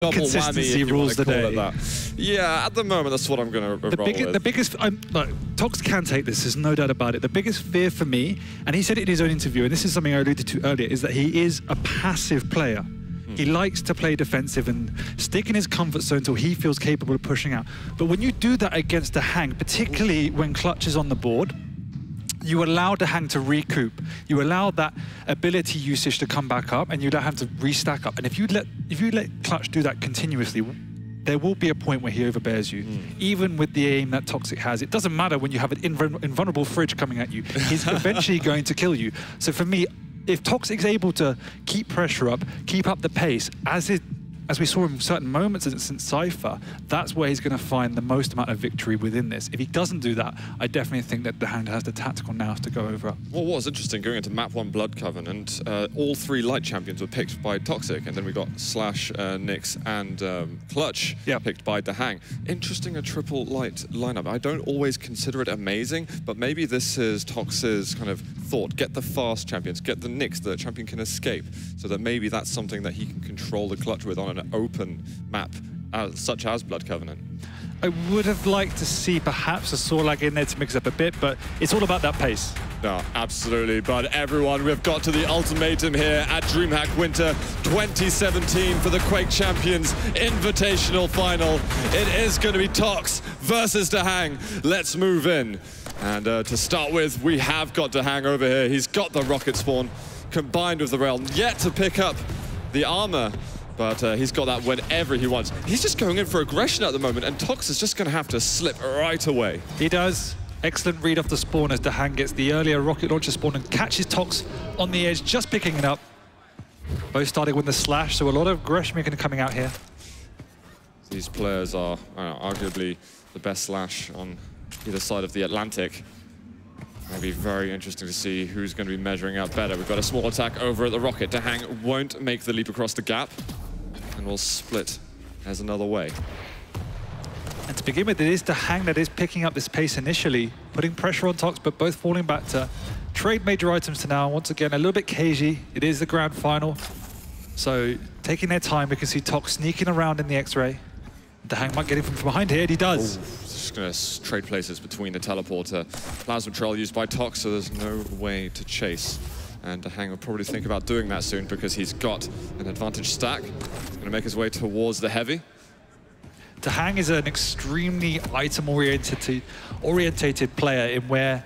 double consistency whammy, rules the day. Yeah, at the moment, that's what I'm going to roll with. The biggest, look, Tox can take this, there's no doubt about it. The biggest fear for me, and he said it in his own interview, and this is something I alluded to earlier, is that he is a passive player. He likes to play defensive and stick in his comfort zone until he feels capable of pushing out. But when you do that against DaHanG, particularly when Clutch is on the board, you allow DaHanG to recoup. You allow that ability usage to come back up, and you allow him to restack up. And if you let Clutch do that continuously, there will be a point where he overbears you. Even with the aim that toxjq has, it doesn't matter when you have an invulnerable fridge coming at you. He's eventually going to kill you. So for me, if toxjq's able to keep pressure up, keep up the pace, as we saw in certain moments since Cypher, that's where he's going to find the most amount of victory within this. If he doesn't do that, I definitely think that DaHanG has the tactical nous to go over. Well, what was interesting, going into map 1 Blood Covenant, all 3 light champions were picked by toxjq, and then we got Slash, Nyx, and Clutch picked by DaHanG. Interesting, a triple light lineup. I don't always consider it amazing, but maybe this is toxjq's kind of thought. Get the fast champions, get the Nyx, the champion can escape, so that maybe that's something that he can control the Clutch with on an open map, such as Blood Covenant. I would have liked to see perhaps a Sorlag in there to mix up a bit, but it's all about that pace. No, absolutely. But everyone, we've got to the ultimatum here at DreamHack Winter 2017 for the Quake Champions Invitational Final. It is going to be Tox versus DaHanG. Let's move in. And to start with, we have got DaHanG over here. He's got the rocket spawn combined with the rail, yet to pick up the armor. But he's got that whenever he wants. He's just going in for aggression at the moment, and Tox is just going to have to slip right away. He does. Excellent read off the spawn as DaHanG gets the earlier rocket launcher spawn and catches Tox on the edge, just picking it up. Both starting with the slash, so a lot of aggression coming out here. These players are arguably the best slash on either side of the Atlantic. It'll be very interesting to see who's going to be measuring up better. We've got a small attack over at the rocket. DaHanG won't make the leap across the gap, and will split as another way. And to begin with, it is DaHanG that is picking up this pace initially, putting pressure on Tox, but both falling back to trade major items to now. Once again, a little bit cagey. It is the grand final. So taking their time, we can see Tox sneaking around in the X-ray. DaHanG might get him from behind here, and he does. Ooh, just going to trade places between the teleporter. Plasma trail used by Tox, so there's no way to chase. And DaHanG will probably think about doing that soon because he's got an advantage stack. He's going to make his way towards the heavy. DaHanG is an extremely item-orientated player in where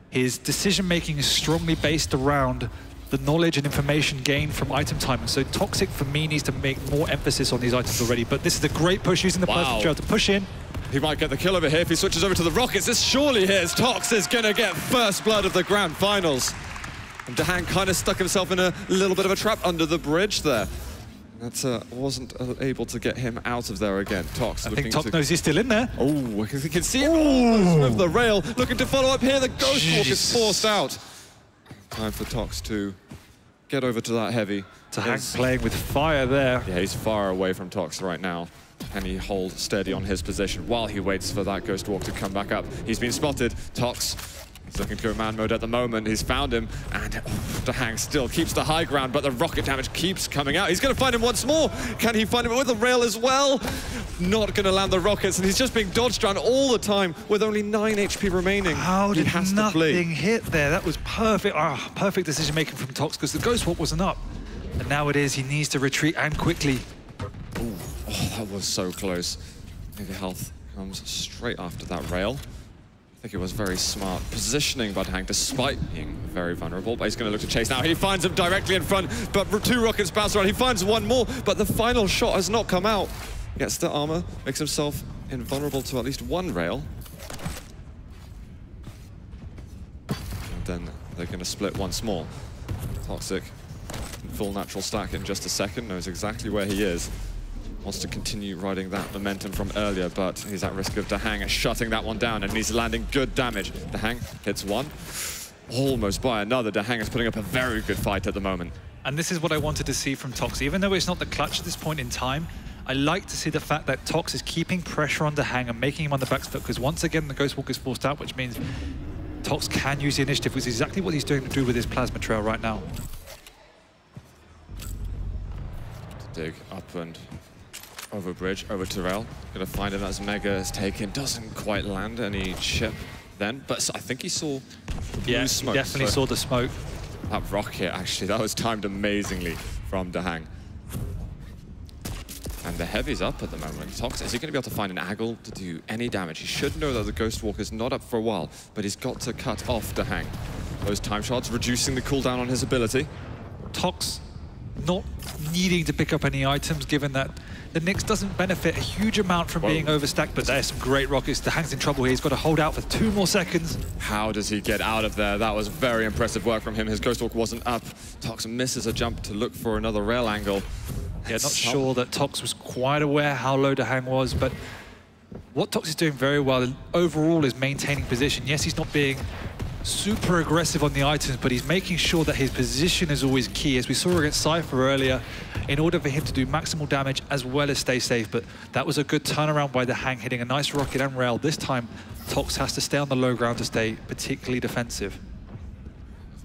his decision-making is strongly based around the knowledge and information gained from item timing. So toxjq, for me, needs to make more emphasis on these items already. But this is a great push using the plasma trail to push in. He might get the kill over here if he switches over to the rockets. This surely here's Tox is going to get first blood of the grand finals. And DaHanG kind of stuck himself in a little bit of a trap under the bridge there. That wasn't able to get him out of there again. Tox I think Tox knows he's still in there. Oh, we can see it almost with the rail. Looking to follow up here. The Ghost Walk is forced out. Time for Tox to get over to that heavy. DaHanG playing with fire there. Yeah, he's far away from Tox right now. Can he hold steady on his position while he waits for that Ghost Walk to come back up? He's been spotted. Tox is looking to go man mode at the moment. He's found him, and DaHanG still keeps the high ground, but the rocket damage keeps coming out. He's going to find him once more. Can he find him with the rail as well? Not going to land the rockets, and he's just being dodged around all the time with only 9 HP remaining. How did nothing hit there? That was perfect. Perfect decision making from Tox because the Ghost Walk wasn't up. And now it is. He needs to retreat and quickly. Ooh. Oh, that was so close. Maybe health comes straight after that rail. I think it was very smart positioning by DaHanG, despite being very vulnerable. But he's going to look to chase now. He finds him directly in front, but 2 rockets bounce around. He finds one more, but the final shot has not come out. Gets the armor, makes himself invulnerable to at least 1 rail. And then they're going to split once more. toxjq, in full natural stack in just a second, knows exactly where he is. Wants to continue riding that momentum from earlier, but he's at risk of DaHanG shutting that one down, and he's landing good damage. DaHanG hits one, almost by another. DaHanG is putting up a very good fight at the moment. And this is what I wanted to see from Tox. Even though it's not the clutch at this point in time, I like to see the fact that Tox is keeping pressure on DaHanG and making him on the back foot, because once again the Ghost Walk is forced out, which means Tox can use the initiative, which is exactly what he's doing to do with his plasma trail right now. Dig up and Over bridge, over to rail. Gonna find him as Mega is taken. Doesn't quite land any chip then, but I think he saw the blue smoke. He definitely saw the smoke. That rocket, actually, that was timed amazingly from DaHanG. And the heavy's up at the moment. Tox, is he going to be able to find an angle to do any damage? He should know that the Ghost Walk is not up for a while, but he's got to cut off DaHanG. Those time shots, reducing the cooldown on his ability. Tox not needing to pick up any items, given that the Nyx doesn't benefit a huge amount from being overstacked, but there's some great rockets. DaHanG's in trouble here. He's got to hold out for 2 more seconds. How does he get out of there? That was very impressive work from him. His Ghost Walk wasn't up. Tox misses a jump to look for another rail angle. Yeah, not sure that Tox was quite aware how low DaHanG was, but what Tox is doing very well overall is maintaining position. Yes, he's not being super aggressive on the items, but he's making sure that his position is always key. As we saw against Cypher earlier, in order for him to do maximal damage as well as stay safe. But that was a good turnaround by DaHanG, hitting a nice rocket and rail. This time, Tox has to stay on the low ground to stay particularly defensive.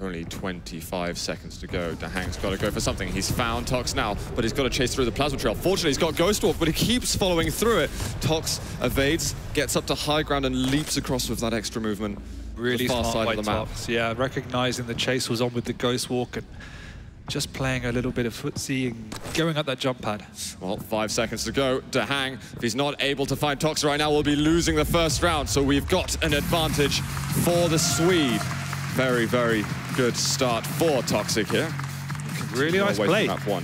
Only 25 seconds to go. DaHanG's got to go for something. He's found Tox now, but he's got to chase through the plasma trail. Fortunately, he's got Ghost Walk, but he keeps following through it. Tox evades, gets up to high ground, and leaps across with that extra movement. Really far smart side by of the map. Tox. Yeah, recognizing the chase was on with the Ghost Walk and just playing a little bit of footsie and going up that jump pad. Well, 5 seconds to go. DaHanG, if he's not able to find Tox right now, will be losing the first round. So we've got an advantage for the Swede. Very, very good start for Toxic here. Really nice play. Map 1.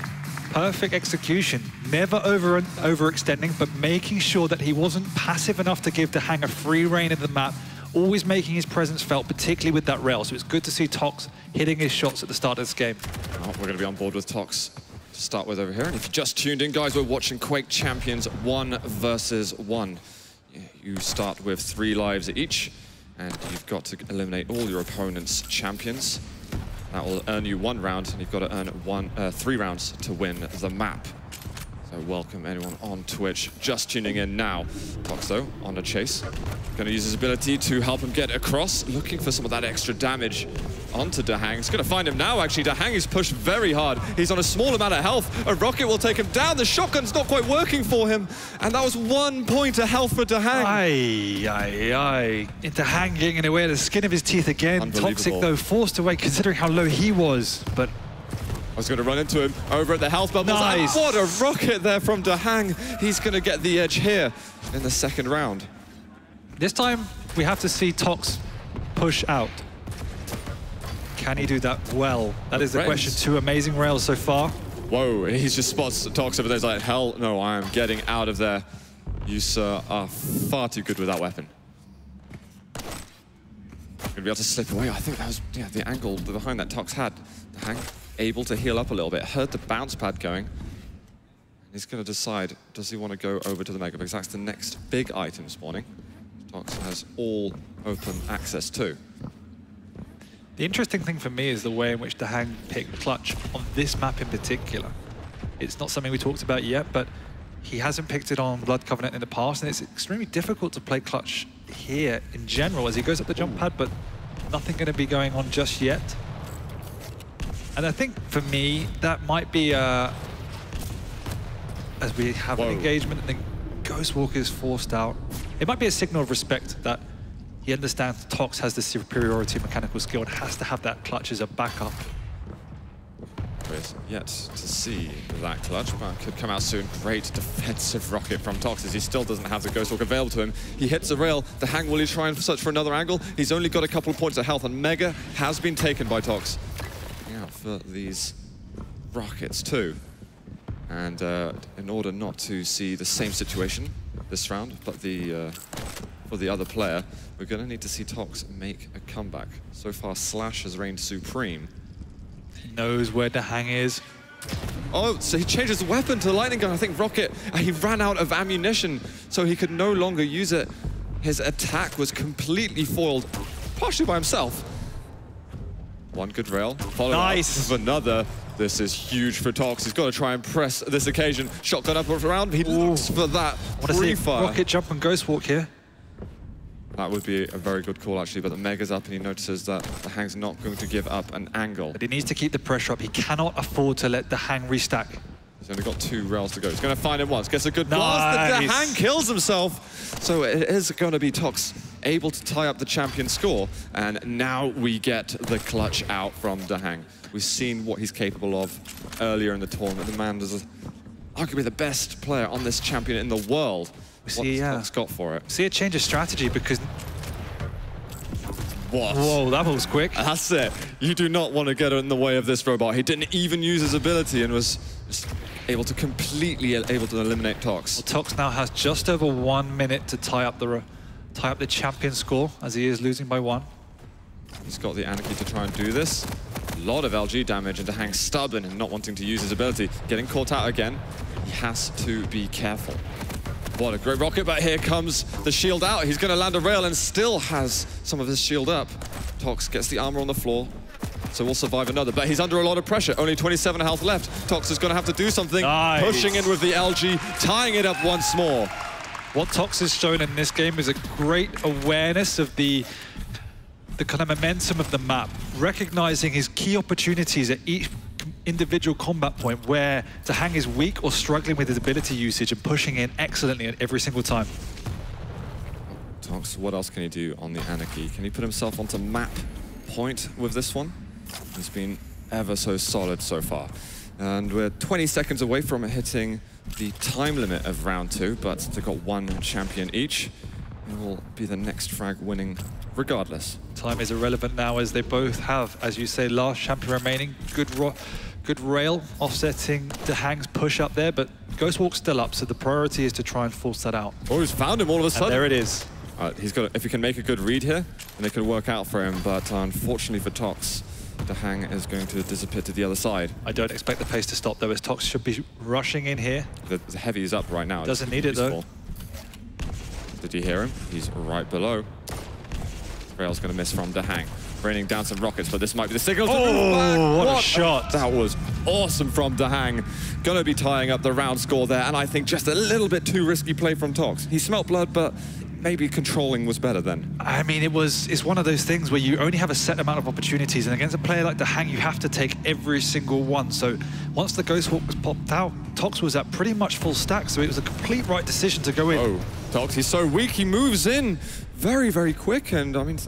Perfect execution. Never overextending, but making sure that he wasn't passive enough to give DaHanG a free reign of the map. Always making his presence felt, particularly with that rail. So it's good to see Tox hitting his shots at the start of this game. Well, we're going to be on board with Tox to start with over here. And if you just tuned in, guys, we're watching Quake Champions 1 versus 1. You start with 3 lives each, and you've got to eliminate all your opponent's champions. That will earn you 1 round, and you've got to earn 3 rounds to win the map. So welcome anyone on Twitch just tuning in now. Tox, though, on a chase. Going to use his ability to help him get across, looking for some of that extra damage onto DaHanG. He's going to find him now, actually. DaHanG is pushed very hard. He's on a small amount of health. A rocket will take him down. The shotgun's not quite working for him. And that was 1 point of health for DaHanG. DaHanG getting away at the skin of his teeth again. Toxic, though, forced away considering how low he was. But I was going to run into him over at the health bubbles. Nice. What a rocket there from DaHanG. He's going to get the edge here in the 2nd round. This time, we have to see Tox push out. Can he do that well? That is the question. 2 amazing rails so far. Whoa, he just spots Tox over there. He's like, hell no, I am getting out of there. You, sir, are far too good with that weapon. Going to be able to slip away. I think that was the angle behind that Tox had. DaHanG able to heal up a little bit, heard the bounce pad going. He's going to decide, does he want to go over to the Mega? Because that's the next big item spawning. Tox has all open access to. The interesting thing for me is the way in which DaHanG picked Clutch on this map in particular. It's not something we talked about yet, but he hasn't picked it on Blood Covenant in the past, and it's extremely difficult to play Clutch here in general as he goes up the jump pad, but nothing going to be going on just yet. And I think, for me, that might be, as we have an engagement and the Ghost Walk is forced out, it might be a signal of respect that he understands Tox has the superiority mechanical skill and has to have that clutch as a backup. We're yet to see that clutch, but could come out soon. Great defensive rocket from Tox as he still doesn't have the Ghost Walk available to him. He hits the rail. DaHanG will he try and search for another angle? He's only got a couple of points of health, and Mega has been taken by Tox. Out for these rockets too. And in order not to see the same situation this round, but for the other player, we're going to need to see Tox make a comeback. So far, Slash has reigned supreme. He knows where DaHanG is. Oh, so he changed his weapon to the lightning gun. I think Rocket, he ran out of ammunition, so he could no longer use it. His attack was completely foiled, partially by himself. 1 good rail, followed up with another. This is huge for Tox. He's got to try and press this occasion. Shotgun up around. He looks for that pre-fire. Rocket jump and Ghost Walk here. That would be a very good call, actually, but the Mega's up, and he notices that DaHanG's not going to give up an angle. But he needs to keep the pressure up. He cannot afford to let DaHanG restack. He's only got 2 rails to go. He's going to find it once. Gets a good blast. The DaHanG kills himself. So it is going to be Tox able to tie up the champion score. And now we get the clutch out from DaHanG. We've seen what he's capable of earlier in the tournament. The man is arguably the best player on this champion in the world. What's Tox got for it? See a change of strategy because... What? Whoa, that was quick. That's it. You do not want to get in the way of this robot. He didn't even use his ability and was just able to completely eliminate Tox. Well, Tox now has just over 1 minute to tie up the champion score as he is losing by 1. He's got the Anarchy to try and do this. A lot of LG damage, and DaHanG stubborn and not wanting to use his ability. Getting caught out again. He has to be careful. What a great rocket, but here comes the shield out. He's going to land a rail and still has some of his shield up. Tox gets the armor on the floor, so we'll survive another, but he's under a lot of pressure. Only 27 health left. Tox is going to have to do something. Nice. Pushing in with the LG, tying it up once more. What Tox has shown in this game is a great awareness of the kind of momentum of the map, recognizing his key opportunities at each individual combat point where DaHanG is weak or struggling with his ability usage and pushing in excellently at every single time. Tox, what else can he do on the Anarchy? Can he put himself onto map point with this one? He's been ever so solid so far. And we're 20 seconds away from hitting the time limit of round 2, but they've got 1 champion each. It will be the next frag winning regardless. Time is irrelevant now as they both have, as you say, last champion remaining. Good rail offsetting DaHanG's push up there, but Ghostwalk's still up, so the priority is to try and force that out. Oh, he's found him all of a sudden. And there it is. He's got. If he can make a good read here, then it could work out for him. But unfortunately for Tox, DaHanG is going to disappear to the other side. I don't expect the pace to stop though, as Tox should be rushing in here. The heavy is up right now. Doesn't need it though. Did you hear him? He's right below. Rail's going to miss from DaHanG. Raining down some rockets, but this might be the signal to move back. What a shot. That was awesome from DaHanG. Going to be tying up the round score there, and I think just a little bit too risky play from Tox. He smelt blood, but maybe controlling was better then. I mean, it's one of those things where you only have a set amount of opportunities, and against a player like DaHanG, you have to take every single one. So once the Ghostwalk was popped out, Tox was at pretty much full stack, so it was a complete right decision to go in. Oh, Tox, he's so weak, he moves in very, very quick, and I mean,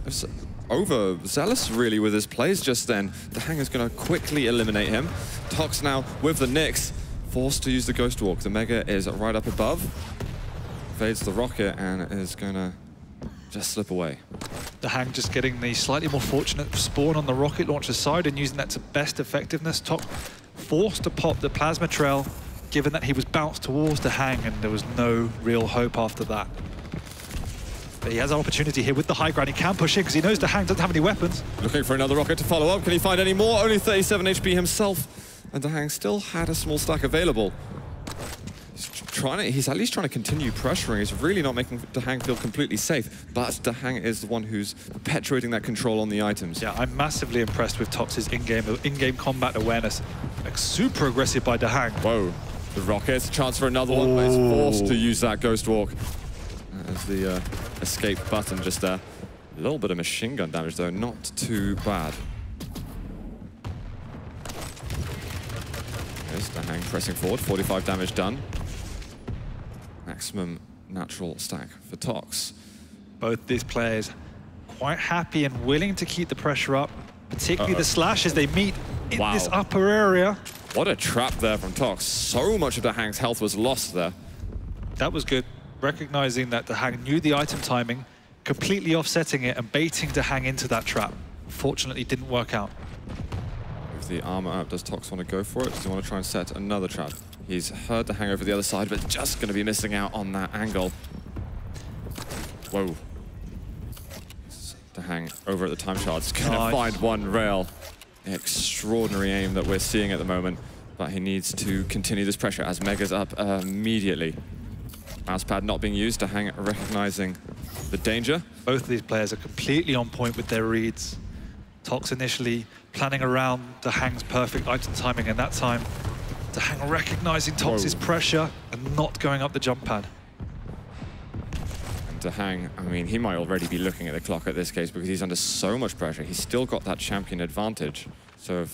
overzealous really with his plays just then. DaHanG is going to quickly eliminate him. Tox now with the Nyx, forced to use the Ghost Walk. The Mega is right up above, evades the rocket and is going to just slip away. DaHanG just getting the slightly more fortunate spawn on the rocket launcher side and using that to best effectiveness. Tox forced to pop the plasma trail, given that he was bounced towards DaHanG and there was no real hope after that. But he has an opportunity here with the high ground. He can push in because he knows DaHanG doesn't have any weapons. Looking for another rocket to follow up. Can he find any more? Only 37 HP himself. And DaHanG still had a small stack available. He's at least trying to continue pressuring. He's really not making DaHanG feel completely safe. But DaHanG is the one who's perpetuating that control on the items. Yeah, I'm massively impressed with Tox's in-game combat awareness. Like, super aggressive by DaHanG. Whoa. The rockets, chance for another one, but he's forced to use that Ghost Walk. As the escape button just there. A little bit of machine gun damage though, not too bad. There's DaHanG pressing forward, 45 damage done. Maximum natural stack for Tox. Both these players quite happy and willing to keep the pressure up, particularly the slash as they meet in this upper area. What a trap there from Tox. So much of DaHanG's health was lost there. That was good. Recognizing that DaHanG knew the item timing, completely offsetting it and baiting DaHanG into that trap. Fortunately, didn't work out. With the armor up, does Tox want to go for it? Does he want to try and set another trap? He's heard DaHanG over the other side, but just going to be missing out on that angle. Whoa. DaHanG over at the time shard. He's going to find one rail. Extraordinary aim that we're seeing at the moment, but he needs to continue this pressure as Mega's up immediately. Mousepad not being used, DaHanG recognizing the danger. Both of these players are completely on point with their reads. Tox initially planning around DaHanG's perfect item timing, and that time DaHanG recognizing Tox's pressure and not going up the jump pad. And DaHanG, I mean, he might already be looking at the clock at this case because he's under so much pressure. He's still got that champion advantage. So if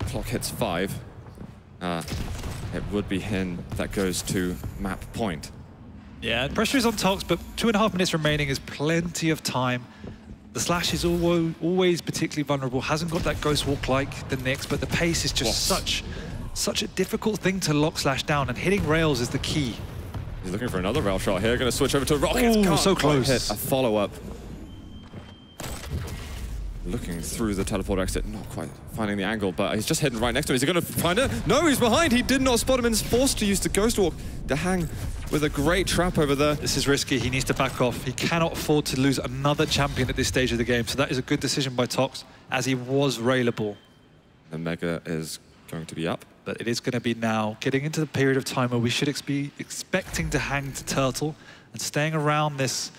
clock hits 5, it would be him that goes to map point. Yeah, pressure is on Tox, but 2.5 minutes remaining is plenty of time. The Slash is always particularly vulnerable, hasn't got that ghost walk like the Nyx, but the pace is just such a difficult thing to lock Slash down, and hitting rails is the key. He's looking for another rail shot here, going to switch over to Rocket. Oh, so close. Hit a follow-up. Looking through the teleport exit, not quite finding the angle, but he's just hidden right next to him. Is he going to find it? No, he's behind. He did not spot him and is forced to use the ghost walk. DaHanG with a great trap over there. This is risky. He needs to back off. He cannot afford to lose another champion at this stage of the game. So that is a good decision by Tox, as he was railable. The Mega is going to be up. But it is going to be now, getting into the period of time where we should be expecting DaHanG to turtle, and staying around this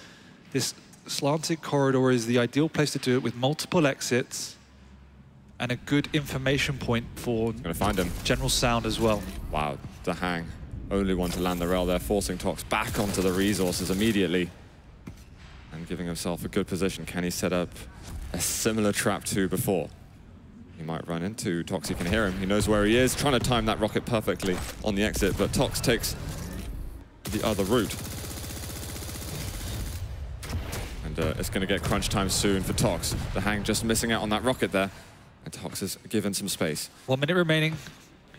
slanted corridor is the ideal place to do it, with multiple exits and a good information point for going to find him. General sound as well. Wow, DaHanG, only one to land the rail there, forcing Tox back onto the resources immediately and giving himself a good position. Can he set up a similar trap to before? He might run into Tox. He can hear him. He knows where he is, trying to time that rocket perfectly on the exit, but Tox takes the other route. And it's going to get crunch time soon for Tox. DaHanG just missing out on that rocket there, and Tox is given some space. 1 minute remaining.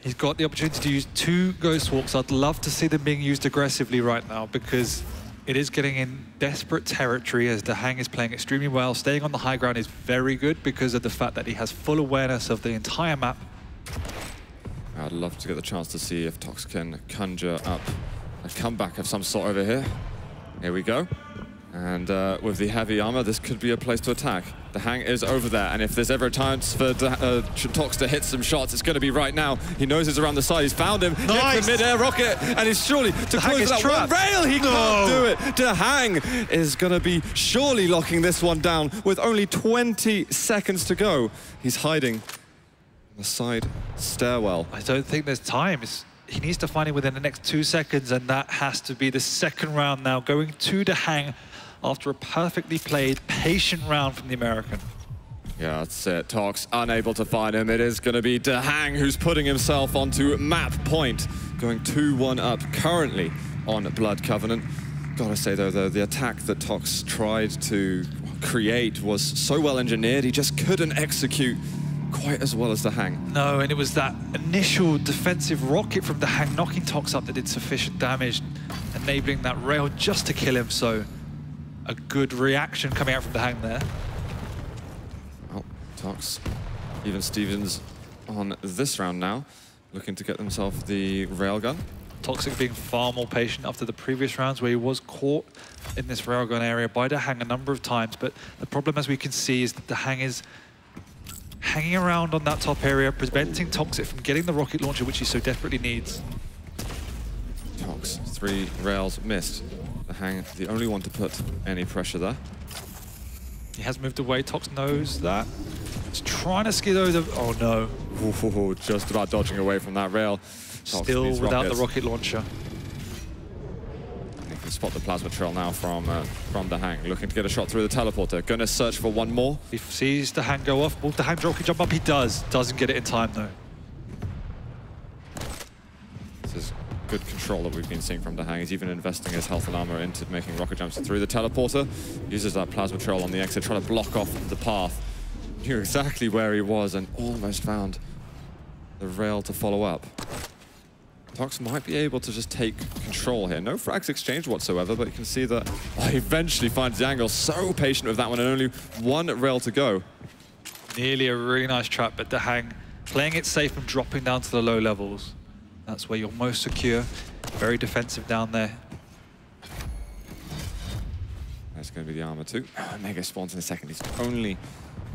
He's got the opportunity to use 2 ghost walks. I'd love to see them being used aggressively right now, because it is getting in desperate territory as DaHanG is playing extremely well. Staying on the high ground is very good because of the fact that he has full awareness of the entire map. I'd love to get the chance to see if Tox can conjure up a comeback of some sort over here. Here we go. And with the heavy armor, this could be a place to attack. DaHanG is over there, and if there's ever a chance for Tox to hit some shots, it's going to be right now. He knows he's around the side. He's found him. Nice. Hits the mid-air rocket, and he's surely to close that one rail. He can't do it. DaHanG is going to be surely locking this one down with only 20 seconds to go. He's hiding in the side stairwell. I don't think there's time. He needs to find it within the next 2 seconds, and that has to be the second round now, going to DaHanG after a perfectly played, patient round from the American. Yeah, that's it. Tox unable to find him. It is going to be DaHanG who's putting himself onto map point, going 2-1 up currently on Blood Covenant. Gotta say though, the attack that Tox tried to create was so well engineered, he just couldn't execute quite as well as DaHanG. No, and it was that initial defensive rocket from DaHanG knocking Tox up that did sufficient damage, enabling that rail just to kill him. So a good reaction coming out from DaHanG there. Well, Tox, even Stevens on this round now, looking to get himself the railgun. Toxic being far more patient after the previous rounds where he was caught in this railgun area by DaHanG a number of times. But the problem, as we can see, is that DaHanG is hanging around on that top area, preventing Toxic from getting the rocket launcher, which he so desperately needs. Tox, 3 rails missed. DaHanG, the only one to put any pressure there. He has moved away. Tox knows that. He's trying to skid over. Oh no. Ooh, just about dodging away from that rail. Tox Still without rockets. the rocket launcher. You can spot the plasma trail now from DaHanG, looking to get a shot through the teleporter. Going to search for one more. He sees DaHanG go off. Will DaHanG rocket jump up? He does. Doesn't get it in time though. This is good control that we've been seeing from DaHanG. He's even investing his health and armor into making rocket jumps through the teleporter. Uses that plasma trail on the exit, trying to block off the path. Knew exactly where he was and almost found the rail to follow up. Tox might be able to just take control here. No frags exchanged whatsoever, but you can see that he eventually finds the angle. So patient with that one, and only 1 rail to go. Nearly a really nice trap, but DaHanG playing it safe and dropping down to the low levels. That's where you're most secure. Very defensive down there. That's going to be the armor too. Mega spawns in a second. He's only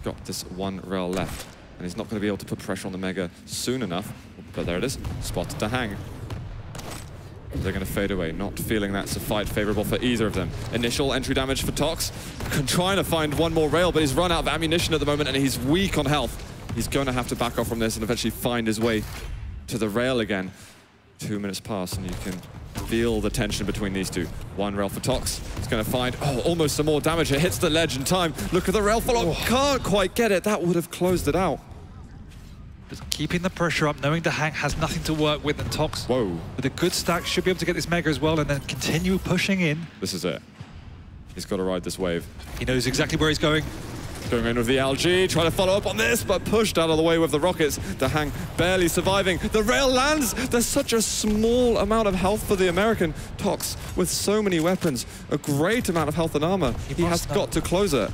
got this 1 rail left, and he's not going to be able to put pressure on the Mega soon enough. But there it is. Spotted DaHanG. They're going to fade away, not feeling that's a fight favorable for either of them. Initial entry damage for Tox. Trying to find 1 more rail, but he's run out of ammunition at the moment, and he's weak on health. He's going to have to back off from this and eventually find his way to the rail again. 2 minutes pass, and you can feel the tension between these two. 1 rail for Tox. He's going to find, almost some more damage. It hits the ledge in time. Look at the rail follow. Can't quite get it. That would have closed it out. Just keeping the pressure up, knowing DaHanG has nothing to work with, and Tox, with a good stack, should be able to get this Mega as well, and then continue pushing in. This is it. He's got to ride this wave. He knows exactly where he's going. Going in with the LG, trying to follow up on this, but pushed out of the way with the rockets. DaHanG barely surviving. The rail lands. There's such a small amount of health for the American. Tox, with so many weapons, a great amount of health and armor. He has got to close it.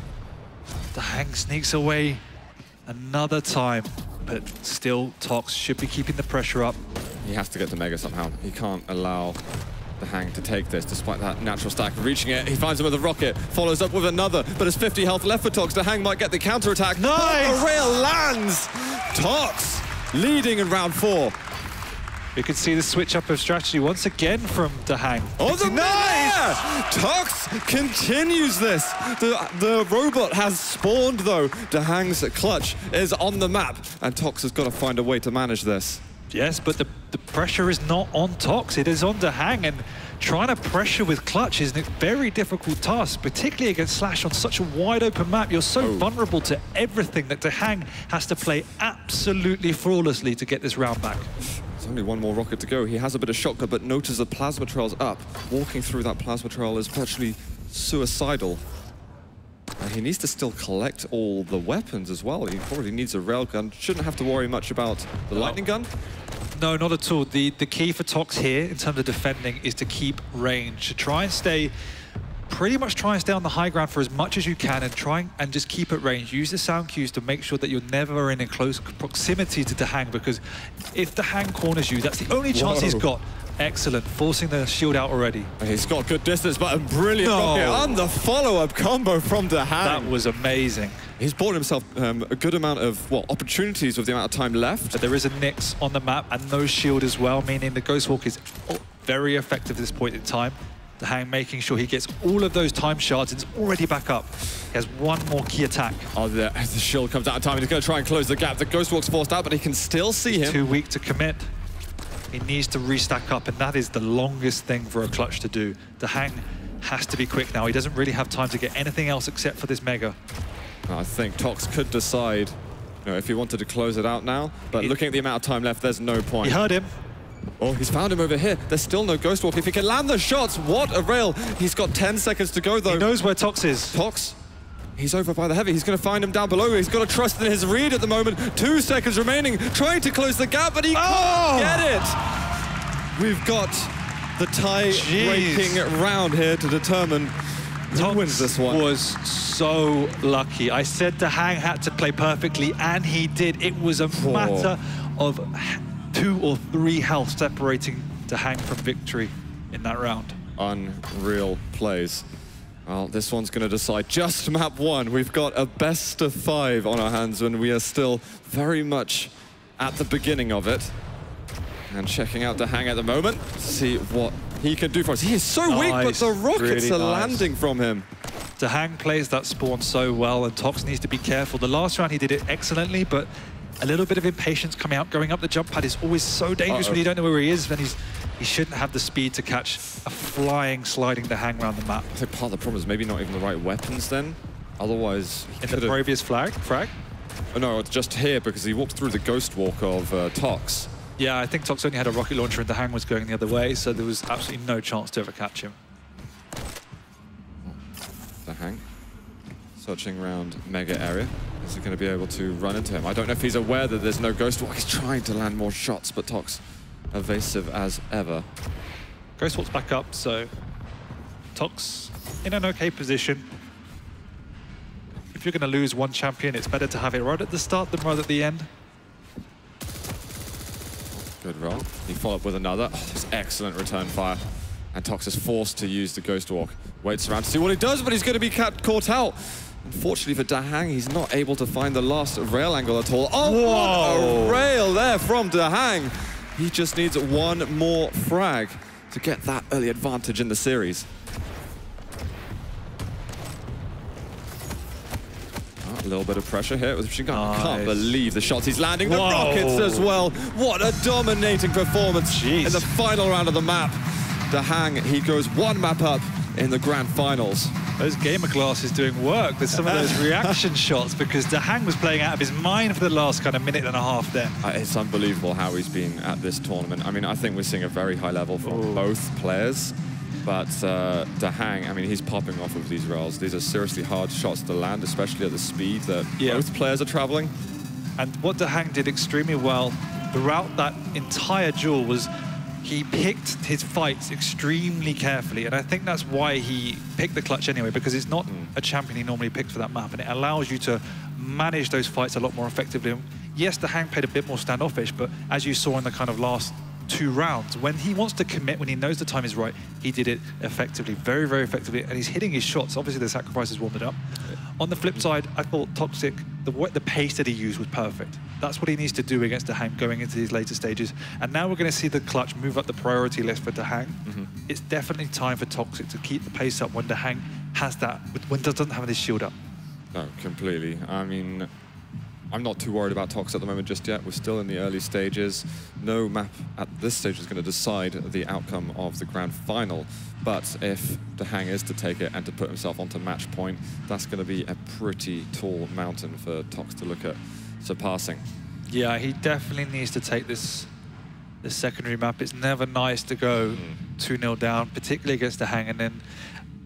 DaHanG sneaks away another time, but still Tox should be keeping the pressure up. He has to get the Mega somehow. He can't allow DaHanG to take this, despite that natural stack. Reaching it, he finds him with a rocket, follows up with another, but there's 50 health left for Tox. DaHanG might get the counter-attack. Nice! Oh, the rail lands! Tox leading in round 4. We could see the switch up of strategy once again from DaHanG. Oh, the nice! Tox continues this. The robot has spawned, though. DaHanG's clutch is on the map, and Tox has got to find a way to manage this. Yes, but the pressure is not on Tox, it is on DaHanG, and trying to pressure with clutch is a very difficult task, particularly against Slash on such a wide open map. You're so vulnerable to everything that DaHanG has to play absolutely flawlessly to get this round back. There's only one more rocket to go. He has a bit of shotgun, but notice the plasma trail's up. Walking through that plasma trail is virtually suicidal. And he needs to still collect all the weapons as well. He probably needs a railgun. Shouldn't have to worry much about the lightning gun. No, not at all. The key for Tox here, in terms of defending, is to keep range. To try and stay, pretty much try and stay on the high ground for as much as you can, and try and just keep at range. Use the sound cues to make sure that you're never in a close proximity to DaHanG, because if DaHanG corners you, that's the only chance he's got. Excellent, forcing the shield out already. He's got good distance, but a brilliant rocket on the follow-up combo from DaHanG. That was amazing. He's bought himself a good amount of, opportunities with the amount of time left. But there is a Nyx on the map and no shield as well, meaning the Ghost Walk is very effective at this point in time. DaHanG making sure he gets all of those time shards and is already back up. He has one more key attack. Oh, the shield comes out of time. He's going to try and close the gap. The Ghost Walk's forced out, but he can still see him. Too weak to commit. He needs to restack up, and that is the longest thing for a clutch to do. DaHanG has to be quick now. He doesn't really have time to get anything else except for this Mega. I think Tox could decide, if he wanted to close it out now, but looking at the amount of time left, there's no point. He heard him. Oh, he's found him over here. There's still no Ghost Walk. If he can land the shots, what a rail. He's got 10 seconds to go, though. He knows where Tox is. Tox, he's over by the heavy. He's going to find him down below. He's got to trust in his read at the moment. 2 seconds remaining, trying to close the gap, but he can't get it. We've got the tie-breaking round here to determine who wins this one. Was so lucky. I said DaHanG had to play perfectly, and he did. It was a matter of 2 or 3 health separating DaHanG from victory in that round. Unreal plays. Well, this one's going to decide just map 1. We've got a best of 5 on our hands, and we are still very much at the beginning of it. And checking out DaHanG at the moment, see what he can do for us. He is so weak, but the rockets are landing from him. DaHanG plays that spawn so well, and Tox needs to be careful. The last round he did it excellently, but a little bit of impatience coming out. Going up the jump pad is always so dangerous when you don't know where he is, and he shouldn't have the speed to catch a flying, sliding DaHanG around the map. I think part of the problem is maybe not even the right weapons then. Otherwise, in the previous frag? Oh, no, it's just here because he walked through the Ghost Walk of Tox. Yeah, I think Tox only had a rocket launcher and DaHanG was going the other way, so there was absolutely no chance to ever catch him. DaHanG searching around Mega area. Is he going to be able to run into him? I don't know if he's aware that there's no Ghost Walk. He's trying to land more shots, but Tox evasive as ever. Ghost Walk's back up, so Tox in an okay position. If you're going to lose one champion, it's better to have it right at the start than right at the end. Good roll. He followed up with another. Oh, this excellent return fire. And Tox is forced to use the Ghost Walk. Waits around to see what he does, but he's going to be caught out. Unfortunately for DaHanG, he's not able to find the last rail angle at all. Oh, whoa. What a rail there from DaHanG. He just needs one more frag to get that early advantage in the series. A little bit of pressure here with machine gun. Nice. I can't believe the shots he's landing. The rockets as well. What a dominating performance in the final round of the map. DaHanG, he goes one map up in the grand finals. Those gamer glasses doing work with some of those reaction shots, because DaHanG was playing out of his mind for the last kind of minute and a half there. It's unbelievable how he's been at this tournament. I mean, I think we're seeing a very high level from both players. But DaHanG, I mean, he's popping off of these rails. These are seriously hard shots to land, especially at the speed that both players are traveling. And what DaHanG did extremely well throughout that entire duel was he picked his fights extremely carefully. And I think that's why he picked the clutch anyway, because it's not a champion he normally picks for that map. And it allows you to manage those fights a lot more effectively. And yes, DaHanG played a bit more standoffish, but as you saw in the kind of last 2 rounds, when he wants to commit, when he knows the time is right, he did it effectively, very, very effectively, and he's hitting his shots. Obviously, the sacrifice has warmed it up. On the flip side, I thought Toxic, the pace that he used was perfect. That's what he needs to do against DaHanG going into these later stages. And now we're going to see the clutch move up the priority list for DaHanG. It's definitely time for Toxic to keep the pace up when DaHanG has that, when doesn't have this shield up. No, completely. I mean, I'm not too worried about Tox at the moment just yet. We're still in the early stages. No map at this stage is going to decide the outcome of the grand final. But if DaHanG is to take it and to put himself onto match point, that's going to be a pretty tall mountain for Tox to look at surpassing. Yeah, he definitely needs to take this secondary map. It's never nice to go 2-0 down, particularly against DaHanG, and then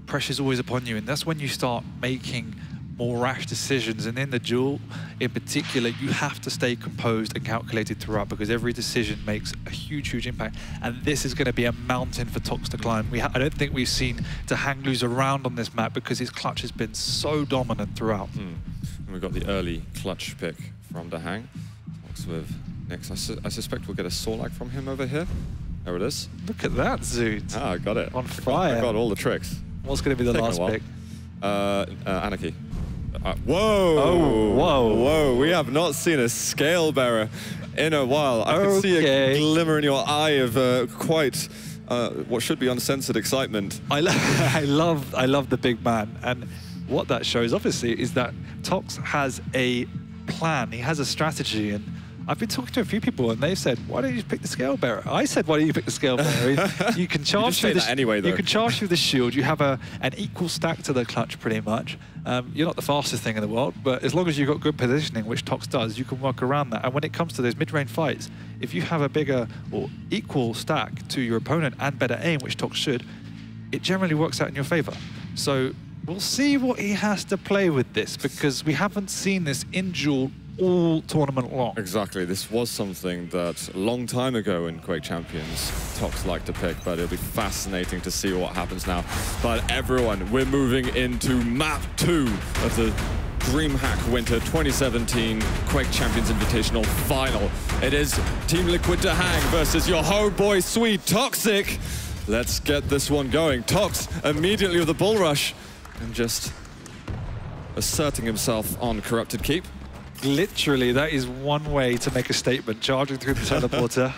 pressure's always upon you. And that's when you start making more rash decisions, and in the duel in particular you have to stay composed and calculated throughout, because every decision makes a huge impact, and this is going to be a mountain for Tox to climb. I don't think we've seen DaHanG lose a round on this map because his clutch has been so dominant throughout. And we've got the early clutch pick from DaHanG. Tox with Nyx. I suspect we'll get a Sorlag from him over here. There it is. Look at that, Zoot. I got it. On fire. I got all the tricks. What's going to be the last pick? Anarchy. Whoa! Oh, whoa! Whoa! We have not seen a scale bearer in a while. I can see a glimmer in your eye of quite what should be uncensored excitement. I love the big man, and what that shows obviously is that Tox has a plan. He has a strategy, and I've been talking to a few people, and they've said, "Why don't you pick the scale bearer?" I said, "Why don't you pick the scale bearer?" You can charge through the anyway, though. You can charge through the shield. You have an equal stack to the clutch, pretty much. You're not the fastest thing in the world, but as long as you've got good positioning, which Tox does, you can work around that. And when it comes to those mid-range fights, if you have a bigger or equal stack to your opponent and better aim, which Tox should, it generally works out in your favor. So we'll see what he has to play with this, because we haven't seen this in duel all tournament long. Exactly. This was something that a long time ago in Quake Champions Tox liked to pick, but it'll be fascinating to see what happens now. But everyone, we're moving into map 2 of the DreamHack Winter 2017 Quake Champions Invitational Final. It is Team Liquid DaHanG versus your homeboy Sweet Toxic. Let's get this one going. Tox immediately with the bull rush and just asserting himself on Corrupted Keep. Literally, that is one way to make a statement, charging through the teleporter.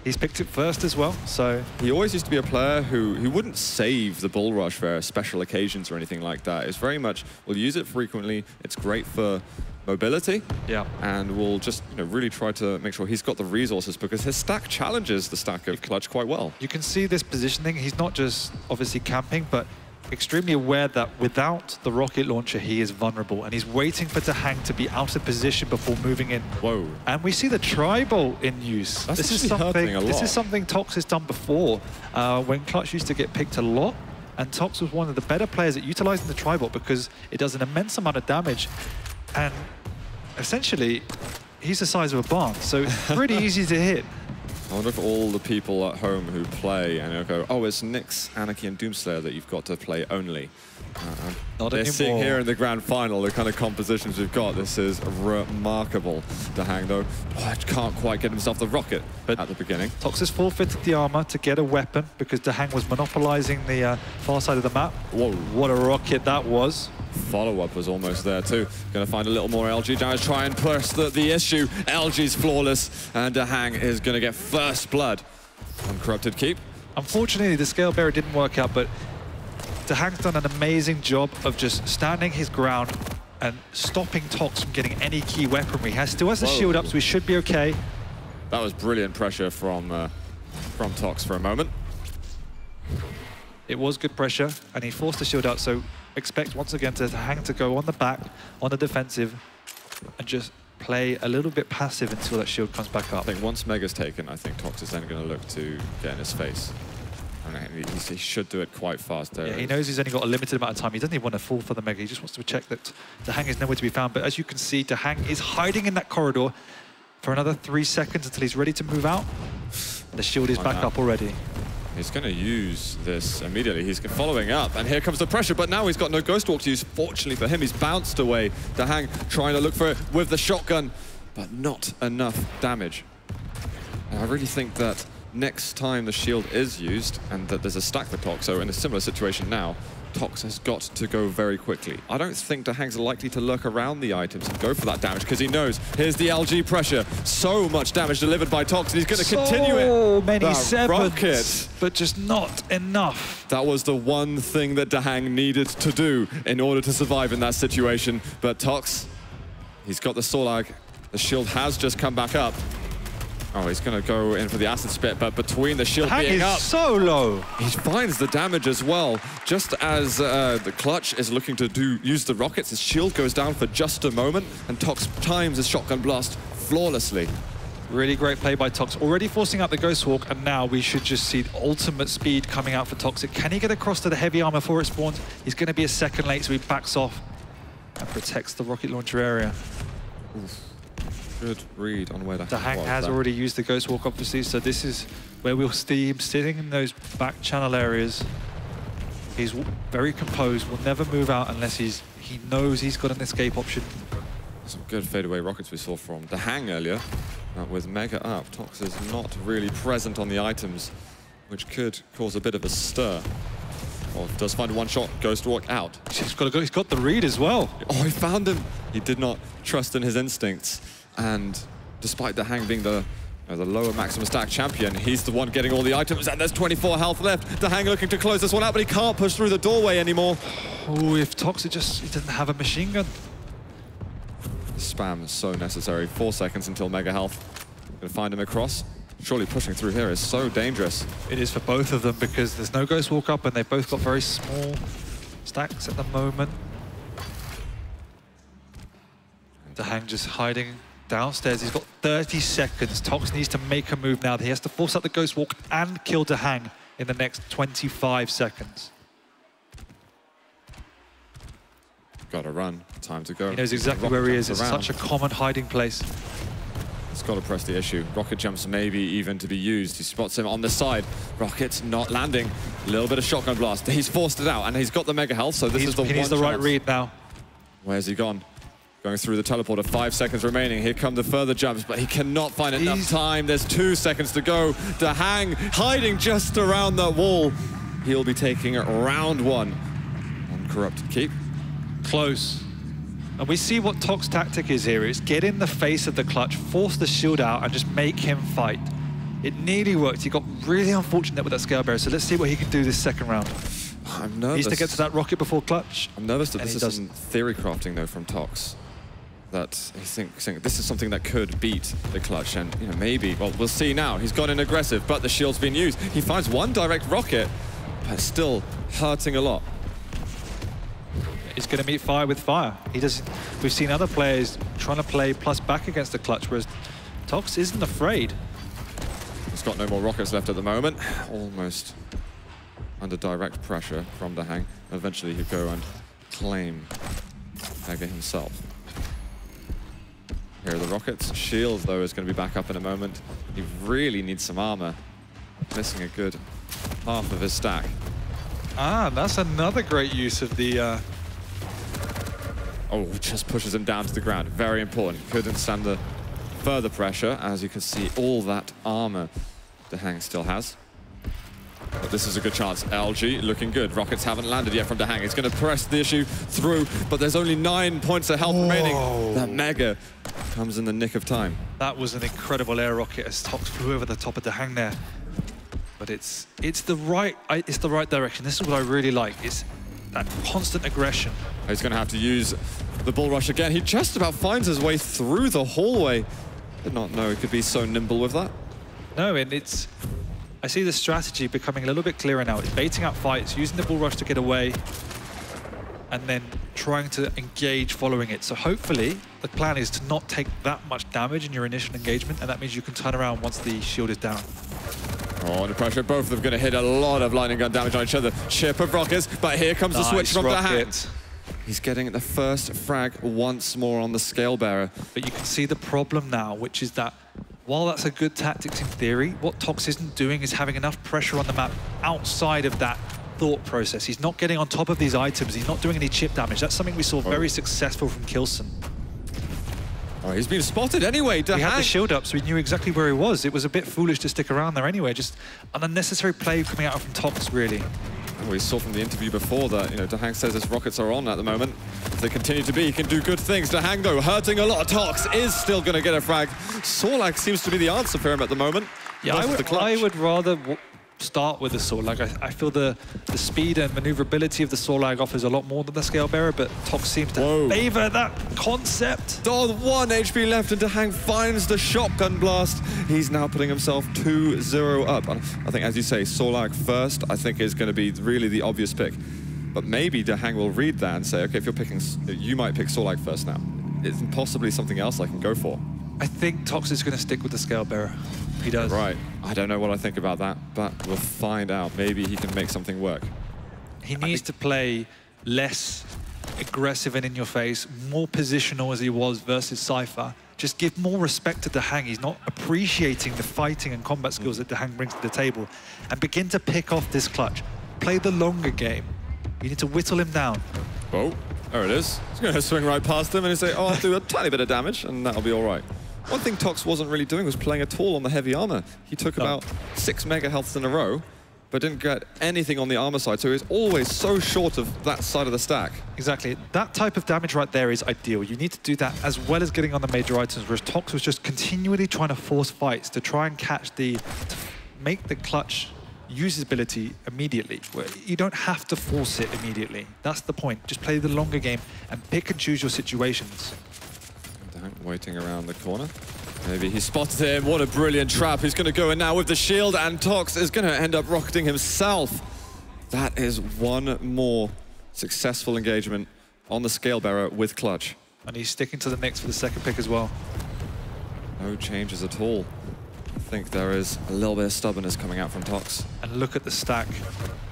He's picked it first as well, so... He always used to be a player who wouldn't save the bull rush for special occasions or anything like that. It's very much, we'll use it frequently, it's great for mobility, and we'll just really try to make sure he's got the resources, because his stack challenges the stack of clutch quite well. You can see this positioning. He's not just obviously camping, but extremely aware that without the rocket launcher, he is vulnerable, and he's waiting for DaHanG to be out of position before moving in. Whoa! And we see the tri-bolt in use. This is something Tox has done before, when clutch used to get picked a lot, and Tox was one of the better players at utilizing the tri-bolt because it does an immense amount of damage, and essentially he's the size of a barn, so it's pretty easy to hit. I wonder if all the people at home who play and go, oh, it's Nyx, Anarchy, and Doomslayer that you've got to play only. Not they're anymore. seeing here in the grand final the kind of compositions we've got. This is remarkable. DaHanG, though, can't quite get himself the rocket at the beginning. Tox has forfeited the armor to get a weapon because DaHanG was monopolizing the far side of the map. Whoa, what a rocket that was. Follow-up was almost there too. Going to find a little more LG. Now try and push the issue. LG's flawless, and DaHanG is going to get first blood on Corrupted Keep. Unfortunately, the scale bearer didn't work out, but DaHanG's done an amazing job of just standing his ground and stopping Tox from getting any key weaponry. He still has the shield up, so we should be okay. That was brilliant pressure from Tox for a moment. It was good pressure, and he forced the shield out, so expect once again to DaHanG to go on the back, on the defensive, and just play a little bit passive until that shield comes back up. I think once Mega's taken, I think Tox is then going to look to get in his face. And he should do it quite fast there. Yeah, he knows he's only got a limited amount of time. He doesn't even want to fall for the Mega. He just wants to check that DaHanG is nowhere to be found. But as you can see, DaHanG is hiding in that corridor for another 3 seconds until he's ready to move out. The shield is back up already. He's going to use this immediately. He's following up, and here comes the pressure, but now he's got no Ghost Walk to use. Fortunately for him, he's bounced away. DaHanG trying to look for it with the shotgun, but not enough damage. And I really think that next time the shield is used, and that there's a stack for Tox, so in a similar situation now, Tox has got to go very quickly. I don't think DaHanG's likely to lurk around the items and go for that damage, because he knows, here's the LG pressure. So much damage delivered by Tox, and he's going to continue it. So many sevens, rocket, but just not enough. That was the one thing that DaHanG needed to do in order to survive in that situation. But Tox, he's got the Sorlag. The shield has just come back up. Oh, he's going to go in for the acid spit, but between the shield being up, so low. He finds the damage as well. Just as the Clutch is looking to use the rockets, his shield goes down for just a moment, and Tox times his shotgun blast flawlessly. Really great play by Tox, already forcing out the Ghost Walk, and now we should just see ultimate speed coming out for Toxic. Can he get across to the heavy armor before it spawns? He's going to be a second late, so he backs off and protects the rocket launcher area. Oof. Good read on where DaHanG has already used the Ghost Walk, obviously, so this is where we'll see him sitting in those back channel areas. He's very composed, will never move out unless he knows he's got an escape option. Some good fadeaway rockets we saw from DaHanG earlier. With Mega up, Tox is not really present on the items, which could cause a bit of a stir. Oh, does find one shot, Ghost Walk out. He's got the read as well. Oh, he found him. He did not trust in his instincts. And despite DaHanG being the lower maximum stack champion, he's the one getting all the items, and there's 24 health left. DaHanG looking to close this one out, but he can't push through the doorway anymore. Oh, if Tox he doesn't have a machine gun. Spam is so necessary. 4 seconds until mega health. Gonna find him across. Surely pushing through here is so dangerous. It is for both of them because there's no Ghost Walk up, and they've both got very small stacks at the moment. DaHanG just hiding downstairs. He's got 30 seconds. Tox needs to make a move now. He has to force out the Ghost Walk and kill DaHanG in the next 25 seconds. Gotta run. Time to go. He knows exactly where he is. It's such a common hiding place. He's got to press the issue. Rocket jumps maybe even to be used. He spots him on the side. Rocket's not landing. A little bit of shotgun blast. He's forced it out, and he's got the mega health, so this is the one chance. He needs the right read now. Where's he gone? Going through the teleporter, 5 seconds remaining. Here come the further jumps, but he cannot find enough time. There's 2 seconds to go. DaHanG hiding just around that wall. He'll be taking round 1 on Corrupted Keep. Close. And we see what Tox's tactic is here. It's get in the face of the Clutch, force the shield out, and just make him fight. It nearly worked. He got really unfortunate with that scale barrier, so let's see what he can do this second round. I'm nervous. He needs to get to that rocket before Clutch. I'm nervous that this isn't theory crafting, though, from Tox. That he thinks this is something that could beat the Clutch, and maybe, well, we'll see now. He's gone in aggressive, but the shield's been used. He finds one direct rocket, but it's still hurting a lot. He's going to meet fire with fire. We've seen other players trying to play plus back against the Clutch, whereas Tox isn't afraid. He's got no more rockets left at the moment. Almost under direct pressure from DaHanG. Eventually he'll go and claim Mega himself. Here are the rockets. Shield, though, is going to be back up in a moment. He really needs some armor. Missing a good half of his stack. Ah, that's another great use of the... Oh, just pushes him down to the ground. Very important. Couldn't stand the further pressure. As you can see, all that armor DaHanG still has. But this is a good chance. LG looking good. Rockets haven't landed yet from DaHanG. He's going to press the issue through, but there's only 9 points of health remaining. That Mega comes in the nick of time. That was an incredible air rocket as Tox flew over the top of DaHanG there. But it's the right direction. This is what I really like. It's that constant aggression. He's going to have to use the bull rush again. He just about finds his way through the hallway. Did not know he could be so nimble with that. No, and I see the strategy becoming a little bit clearer now. It's baiting out fights, using the bull rush to get away. and then trying to engage following it. So hopefully the plan is to not take that much damage in your initial engagement, and that means you can turn around once the shield is down. Oh, under pressure, both of them going to hit a lot of lightning gun damage on each other. Chip of rockets, but here comes the switch from DaHanG. He's getting the first frag once more on the scale bearer. But you can see the problem now, which is that while that's a good tactics in theory, what Tox isn't doing is having enough pressure on the map outside of that thought process. He's not getting on top of these items. He's not doing any chip damage. That's something we saw very successful from Kilson. Oh, he's been spotted anyway. We had the shield up, so we knew exactly where he was. It was a bit foolish to stick around there anyway. Just an unnecessary play coming out from Tox, really. We saw from the interview before that, DaHanG says his rockets are on at the moment. If they continue to be, he can do good things. DaHanG, though, hurting a lot. Tox is still going to get a frag. Sorlag seems to be the answer for him at the moment. Yeah, I would rather start with the Sorlag. I feel the speed and maneuverability of the Sorlag offers a lot more than the scale bearer, but Tox seems to favor that concept. Oh, 1 HP left, and DaHanG finds the shotgun blast. He's now putting himself 2-0 up. I think, as you say, Sorlag first, I think, is going to be really the obvious pick. But maybe DaHanG will read that and say, okay, if you're picking, you might pick Sorlag first now. It's possibly something else I can go for. I think Tox is going to stick with the scale bearer. He does. Right. I don't know what I think about that, but we'll find out. Maybe he can make something work. He needs to play less aggressive and in your face, more positional as he was versus Cypher. Just give more respect to DaHanG. He's not appreciating the fighting and combat skills that DaHanG brings to the table. And begin to pick off this clutch. Play the longer game. You need to whittle him down. Oh, there it is. He's going to swing right past him and say, oh, I'll do a tiny bit of damage, and that'll be all right. One thing Tox wasn't really doing was playing at all on the heavy armor. He took about 6 mega healths in a row, but didn't get anything on the armor side, so he was always so short of that side of the stack. Exactly. That type of damage right there is ideal. You need to do that as well as getting on the major items, whereas Tox was just continually trying to force fights to try and catch to make the clutch use his ability immediately. You don't have to force it immediately. That's the point. Just play the longer game and pick and choose your situations. Waiting around the corner. Maybe he spotted him. What a brilliant trap. He's going to go in now with the shield, and Tox is going to end up rocketing himself. That is one more successful engagement on the scale bearer with clutch. And he's sticking to the mix for the second pick as well. No changes at all. I think there is a little bit of stubbornness coming out from Tox. And look at the stack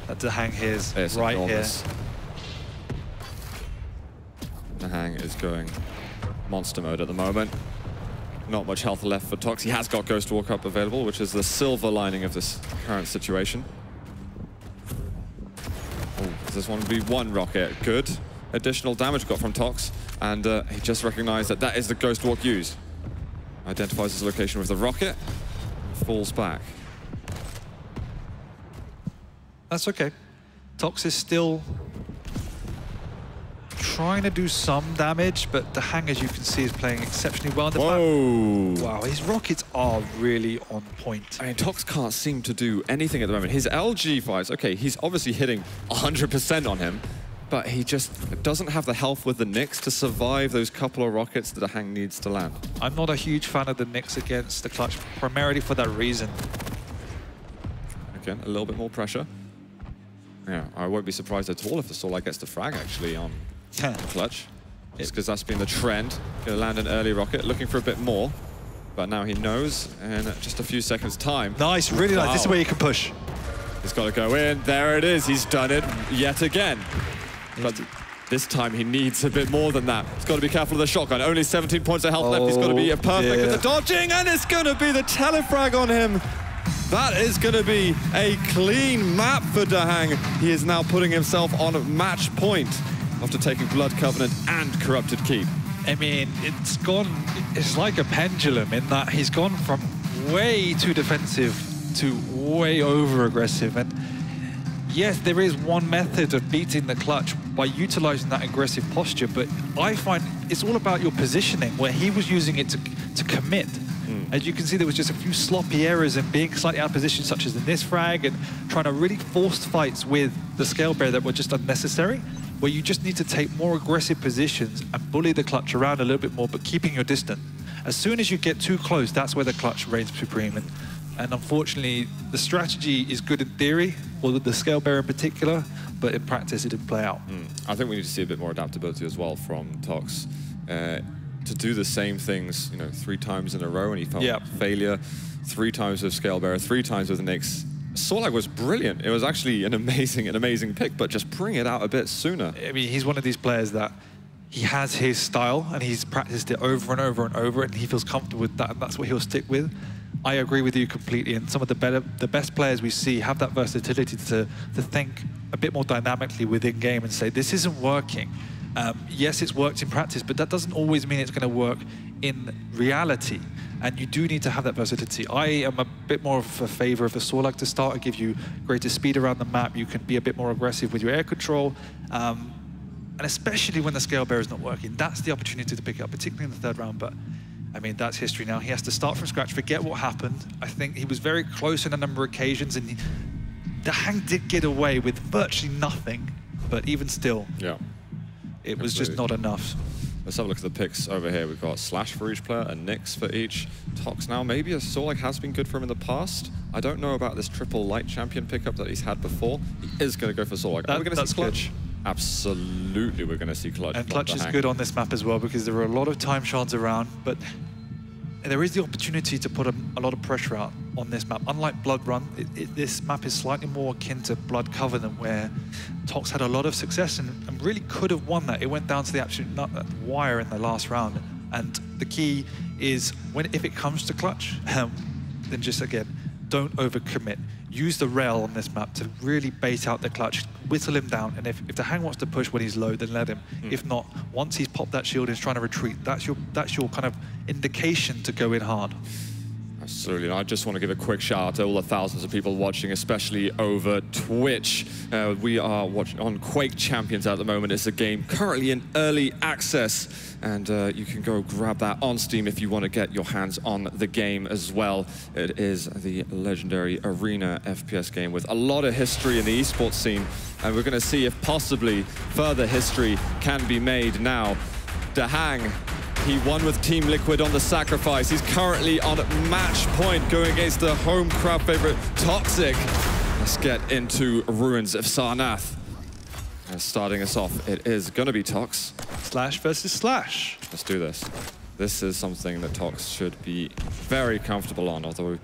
that DaHanG has right enormous. Here. DaHanG is going monster mode at the moment. Not much health left for Tox. He has got Ghost Walk up available, which is the silver lining of this current situation. Oh, this one would be 1 rocket. Good. Additional damage got from Tox, and he just recognized that that is the Ghost Walk used. Identifies his location with the rocket, falls back. That's okay. Tox is still trying to do some damage, but DaHanG, as you can see, is playing exceptionally well. Whoa! Wow, his rockets are really on point. I mean, Tox can't seem to do anything at the moment. His LG fights, okay, he's obviously hitting 100% on him, but he just doesn't have the health with the Nyx to survive those couple of rockets that DaHanG needs to land. I'm not a huge fan of the Nyx against the clutch, primarily for that reason. Again, a little bit more pressure. Yeah, I won't be surprised at all if the Sorlag gets the frag, actually, on clutch. Just because that's been the trend. Going to land an early rocket, looking for a bit more. But now he knows in just a few seconds' time. Nice, really nice. This is where you can push. He's got to go in. There it is. He's done it yet again. But this time he needs a bit more than that. He's got to be careful of the shotgun. Only 17 points of health left. He's got to be perfect with the dodging, and it's going to be the telefrag on him. That is going to be a clean map for DaHanG. He is now putting himself on match point after taking Blood Covenant and Corrupted Keep. I mean, it's like a pendulum in that he's gone from way too defensive to way over aggressive. And yes, there is one method of beating the clutch by utilizing that aggressive posture, but I find it's all about your positioning, where he was using it to commit. As you can see, there was just a few sloppy errors and being slightly out of position, such as in this frag, and trying to really force fights with the scale bearer that were just unnecessary, where you just need to take more aggressive positions and bully the clutch around a little bit more, but keeping your distance. As soon as you get too close, that's where the clutch reigns supreme. And unfortunately, the strategy is good in theory, or the scale bearer in particular, but in practice it didn't play out. I think we need to see a bit more adaptability as well from Tox. To do the same things, 3 times in a row, and he felt failure 3 times with Scalebearer, 3 times with Nyx. Sorlag was brilliant. It was actually an amazing pick, but just bring it out a bit sooner. I mean, he's one of these players that he has his style, and he's practiced it over and over and over, and he feels comfortable with that, and that's what he'll stick with. I agree with you completely, and some of the best players we see have that versatility to think a bit more dynamically within game and say, this isn't working. Yes, it's worked in practice, but that doesn't always mean it's going to work in reality. And you do need to have that versatility. I am a bit more of a favor of a Sorlag to start and give you greater speed around the map. You can be a bit more aggressive with your air control. And especially when the Scalebearer is not working, that's the opportunity to pick it up, particularly in the 3rd round. But I mean, that's history now. He has to start from scratch, forget what happened. I think he was very close on a number of occasions, and DaHanG did get away with virtually nothing, but even still, it was just not enough. Let's have a look at the picks over here. We've got Slash for each player and Nyx for each. Tox now, maybe a Sorlag has been good for him in the past. I don't know about this triple light champion pickup that he's had before. He is going to go for Sorlag. Are we going to see Clutch? Absolutely, we're going to see Clutch. And Clutch is good on this map as well, because there are a lot of time shards around, but there is the opportunity to put a lot of pressure out on this map. Unlike Blood Run, this map is slightly more akin to Blood Covenant, where Tox had a lot of success and really could have won that. It went down to the absolute wire in the last round. And the key is, if it comes to Clutch, then just, again, don't overcommit. Use the rail on this map to really bait out the Clutch, whittle him down, and if DaHanG wants to push when he's low, then let him. If not, once he's popped that shield and is trying to retreat, that's your kind of indication to go in hard. Absolutely. I just want to give a quick shout out to all the thousands of people watching, especially over Twitch. We are watching on Quake Champions at the moment. It's a game currently in early access, and you can go grab that on Steam if you want to get your hands on the game as well. It is the legendary arena FPS game with a lot of history in the esports scene, and we're going to see if possibly further history can be made now. DaHanG, he won with Team Liquid on the sacrifice. He's currently on match point going against the home crowd favorite toxjq. Let's get into Ruins of Sarnath. And starting us off, it is going to be Tox. Slash versus Slash. Let's do this. This is something that Tox should be very comfortable on, although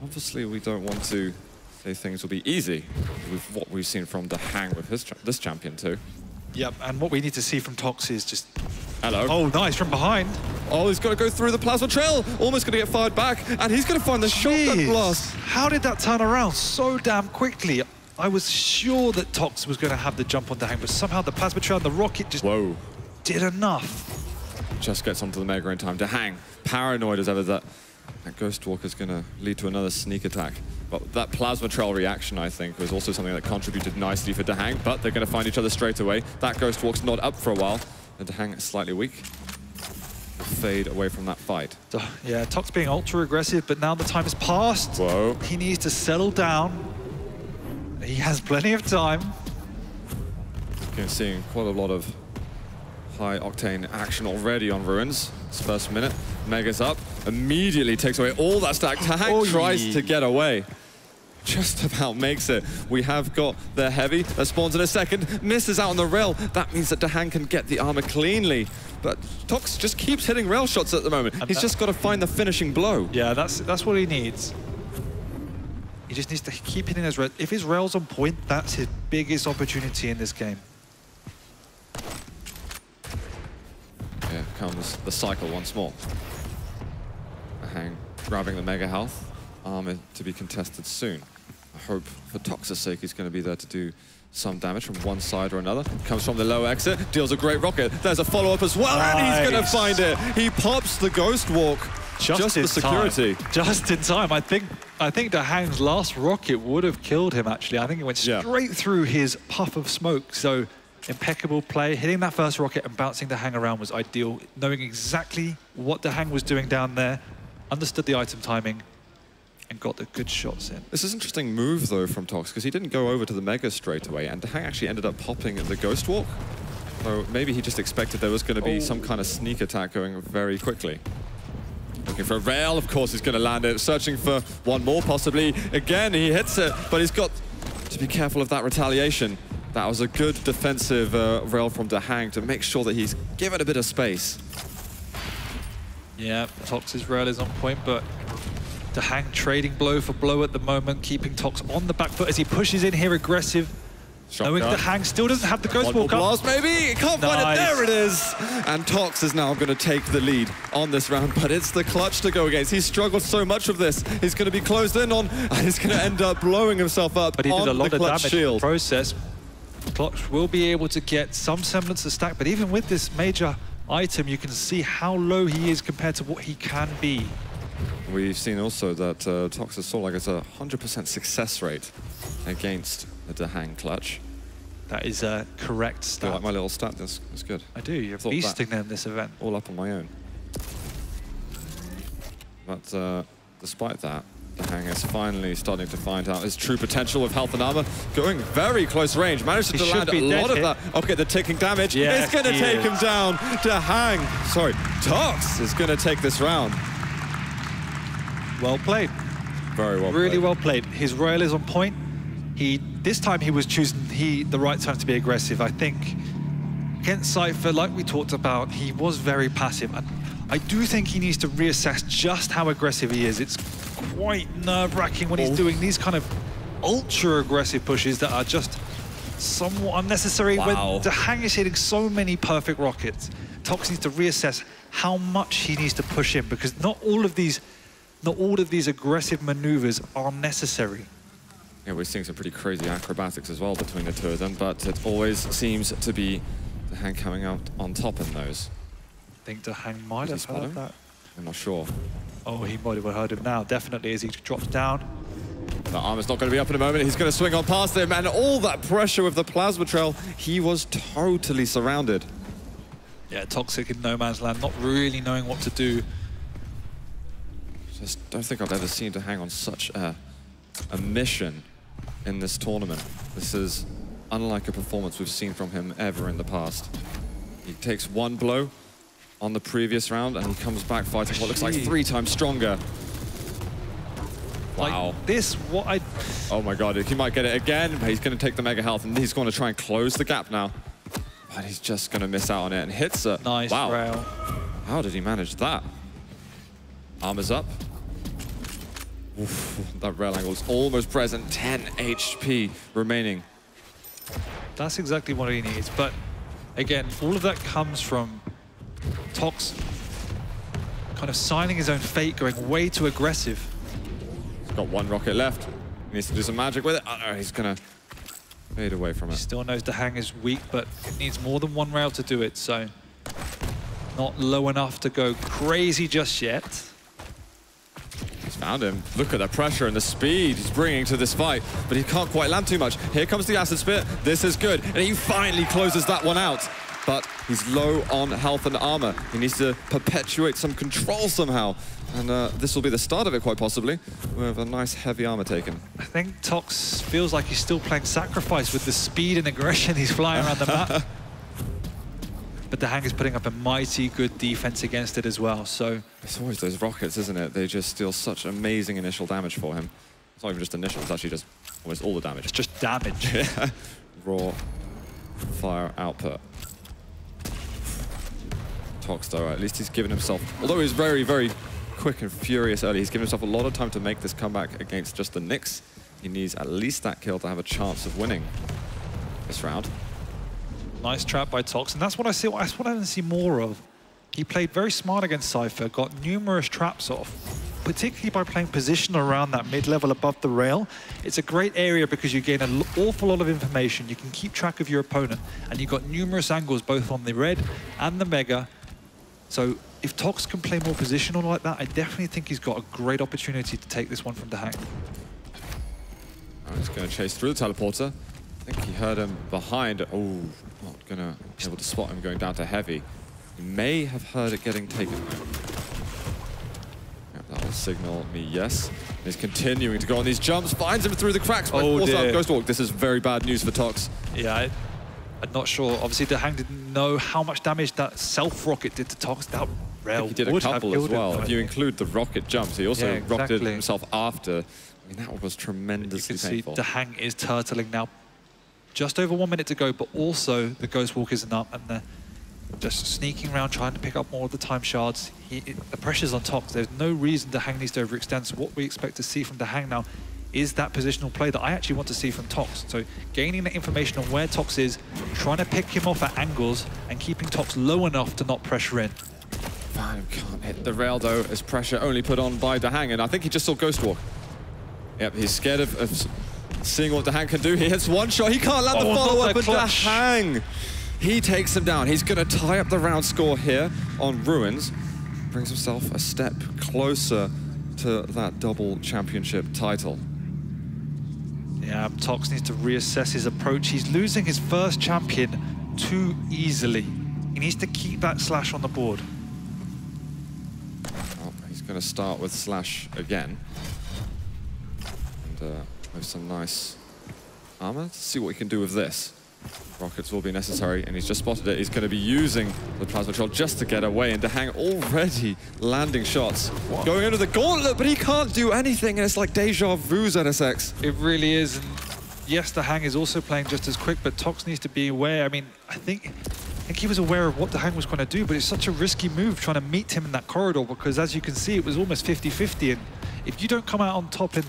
obviously we don't want to say things will be easy with what we've seen from DaHanG with this champion too. Yep, and what we need to see from Tox is just... Hello. Oh, nice, from behind. Oh, he's got to go through the plasma trail. Almost going to get fired back, and he's going to find the shotgun blast. How did that turn around so damn quickly? I was sure that Tox was going to have the jump on DaHanG, but somehow the plasma trail and the rocket just did enough. Just gets onto the Mega in time. DaHanG, paranoid as ever that Ghost Walker is going to lead to another sneak attack. But that plasma trail reaction, I think, was also something that contributed nicely for DaHanG, but they're going to find each other straight away. That Ghost Walk's not up for a while, and DaHanG is slightly weak. Fade away from that fight. Yeah, Tox being ultra aggressive, but now the time has passed. Whoa. He needs to settle down. He has plenty of time. You're seeing quite a lot of high-octane action already on Ruins. This first minute, Mega's up, immediately takes away all that stack. DaHanG tries to get away. Just about makes it. We have got the heavy that spawns in a second, misses out on the rail. That means that DaHanG can get the armor cleanly. But Tox just keeps hitting rail shots at the moment. He's just got to find the finishing blow. Yeah, that's what he needs. He just needs to keep hitting those rails. If his rail's on point, that's his biggest opportunity in this game. Here comes the cycle once more. DaHanG grabbing the Mega health. Armor to be contested soon. I hope for Tox's sake he's going to be there to do some damage from one side or another. Comes from the low exit, deals a great rocket. There's a follow-up as well, and he's going to find it. He pops the Ghost Walk just for security. Just in time. I think DaHanG's last rocket would have killed him, actually. I think it went straight through his puff of smoke. So impeccable play. Hitting that first rocket and bouncing DaHanG around was ideal. Knowing exactly what DaHanG was doing down there, understood the item timing, and got the good shots in. This is an interesting move, though, from Tox, because he didn't go over to the Mega straight away, and DaHanG actually ended up popping the Ghost Walk. So maybe he just expected there was going to be some kind of sneak attack going very quickly. Looking for a rail, of course he's going to land it. Searching for one more, possibly. Again, he hits it, but he's got to be careful of that retaliation. That was a good defensive rail from DaHanG to make sure that he's given a bit of space. Yeah, Tox's rail is on point, but DaHanG trading blow for blow at the moment, keeping Tox on the back foot as he pushes in here aggressive. Knowing DaHanG still doesn't have the Ghost Walk up. Blast, maybe! Can't find it. There it is! And Tox is now going to take the lead on this round, but it's the clutch to go against. He's struggled so much with this. He's going to be closed in on, and he's going to end up blowing himself up. But he did a lot of damage in the process. Clutch will be able to get some semblance of stack, but even with this major item, you can see how low he is compared to what he can be. We've seen also that Tox is sort of like it's a 100% success rate against the DaHanG clutch. That is a correct stat. I like my little stat, that's good. I do, you're beasting them this event. All up on my own. But despite that, DaHanG is finally starting to find out his true potential with health and armor. Going very close range, managed to land a lot of that. Okay, the ticking damage is going to take him down. DaHanG, sorry, Tox is going to take this round. Well played. Very well played. Really well played. His rail is on point. This time he was choosing the right time to be aggressive. I think against Cypher, like we talked about, he was very passive. And I do think he needs to reassess just how aggressive he is. It's quite nerve-wracking when he's doing these kind of ultra-aggressive pushes that are just somewhat unnecessary. When DaHanG is hitting so many perfect rockets, Tox needs to reassess how much he needs to push in, because not all of these aggressive maneuvers are necessary. Yeah, we're seeing some pretty crazy acrobatics as well between the two of them, but it always seems to be DaHanG coming out on top in those. I think DaHanG might have heard that. I'm not sure. Oh, he might have heard him now, definitely, as he drops down. The armor's not going to be up in a moment. He's going to swing on past him, and all that pressure with the plasma trail, he was totally surrounded. Yeah, Toxic in no man's land, not really knowing what to do. Just don't think I've ever seen DaHanG on such a mission in this tournament. This is unlike a performance we've seen from him ever in the past. He takes one blow on the previous round, and he comes back fighting what looks like 3 times stronger. Wow. Like this, what I... Oh my god, he might get it again, but he's going to take the mega health, and he's going to try and close the gap now. But he's just going to miss out on it, and hits it. Nice rail. How did he manage that? Armor's up. Oof, that rail angle is almost present. 10 HP remaining. That's exactly what he needs. But again, all of that comes from Tox kind of signing his own fate, going way too aggressive. He's got 1 rocket left. He needs to do some magic with it. Oh, no, he's going to fade away from it. He still knows DaHanG is weak, but it needs more than 1 rail to do it, so not low enough to go crazy just yet. He's found him. Look at the pressure and the speed he's bringing to this fight, but he can't quite land too much. Here comes the acid spit. This is good, and he finally closes that one out. But he's low on health and armor. He needs to perpetuate some control somehow, and this will be the start of it, quite possibly, with a nice heavy armor taken. I think Tox feels like he's still playing Sacrifice with the speed and aggression he's flying around the map. But DaHanG is putting up a mighty good defense against it as well, so... It's always those rockets, isn't it? They just deal such amazing initial damage for him. It's not even just initial, it's actually just almost all the damage. It's just damage. Yeah. Raw fire output. Tox, though, at least he's given himself... Although he's very, very quick and furious early, he's given himself a lot of time to make this comeback against just the Nyx. He needs at least that kill to have a chance of winning this round. Nice trap by Tox, and that's what I see. That's what I want to see more of. He played very smart against Cypher, got numerous traps off, particularly by playing position around that mid-level above the rail. It's a great area because you gain an awful lot of information. You can keep track of your opponent, and you've got numerous angles both on the red and the mega. So if Tox can play more positional like that, I definitely think he's got a great opportunity to take this one from DaHanG. He's going to chase through the teleporter. I think he heard him behind. Oh, not going to be able to spot him going down to heavy. He may have heard it getting taken. Yeah, that will signal me yes. He's continuing to go on these jumps, finds him through the cracks, but also out Ghost Walk. This is very bad news for Tox. Yeah, I'm not sure. Obviously, DaHanG didn't know how much damage that self-rocket did to Tox. That rail he did a couple as well. If you include the rocket jumps, he also rocketed himself after. I mean, that was tremendously painful. You can see DaHanG is turtling now. just over 1 minute to go, but also the Ghost Walk isn't up, and they're just sneaking around trying to pick up more of the time shards. The pressure's on Tox. There's no reason DaHanG needs to overextend, so what we expect to see from DaHanG now is that positional play that I actually want to see from Tox. So gaining the information on where Tox is, trying to pick him off at angles, and keeping Tox low enough to not pressure in. Can't hit the rail though, as pressure only put on by DaHanG, and I think he just saw Ghost Walk. Yep, he's scared of seeing what DaHanG can do. He hits one shot, he can't land the follow-up, and DaHanG, he takes him down. He's gonna tie up the round score here on Ruins. Brings himself a step closer to that double championship title. Yeah, Tox needs to reassess his approach. He's losing his first champion too easily. He needs to keep that Slash on the board. Well, he's going to start with Slash again. And with some nice armor. Let's see what he can do with this. Rockets will be necessary, and he's just spotted it. He's going to be using the Plasma Troll just to get away, and DaHanG already landing shots. What? Going under the gauntlet, but he can't do anything, and it's like deja vu, ZSX. It really is, and yes, DaHanG is also playing just as quick, but Tox needs to be aware. I mean, I think he was aware of what DaHanG was going to do, but it's such a risky move trying to meet him in that corridor, because as you can see, it was almost 50-50, and if you don't come out on top, and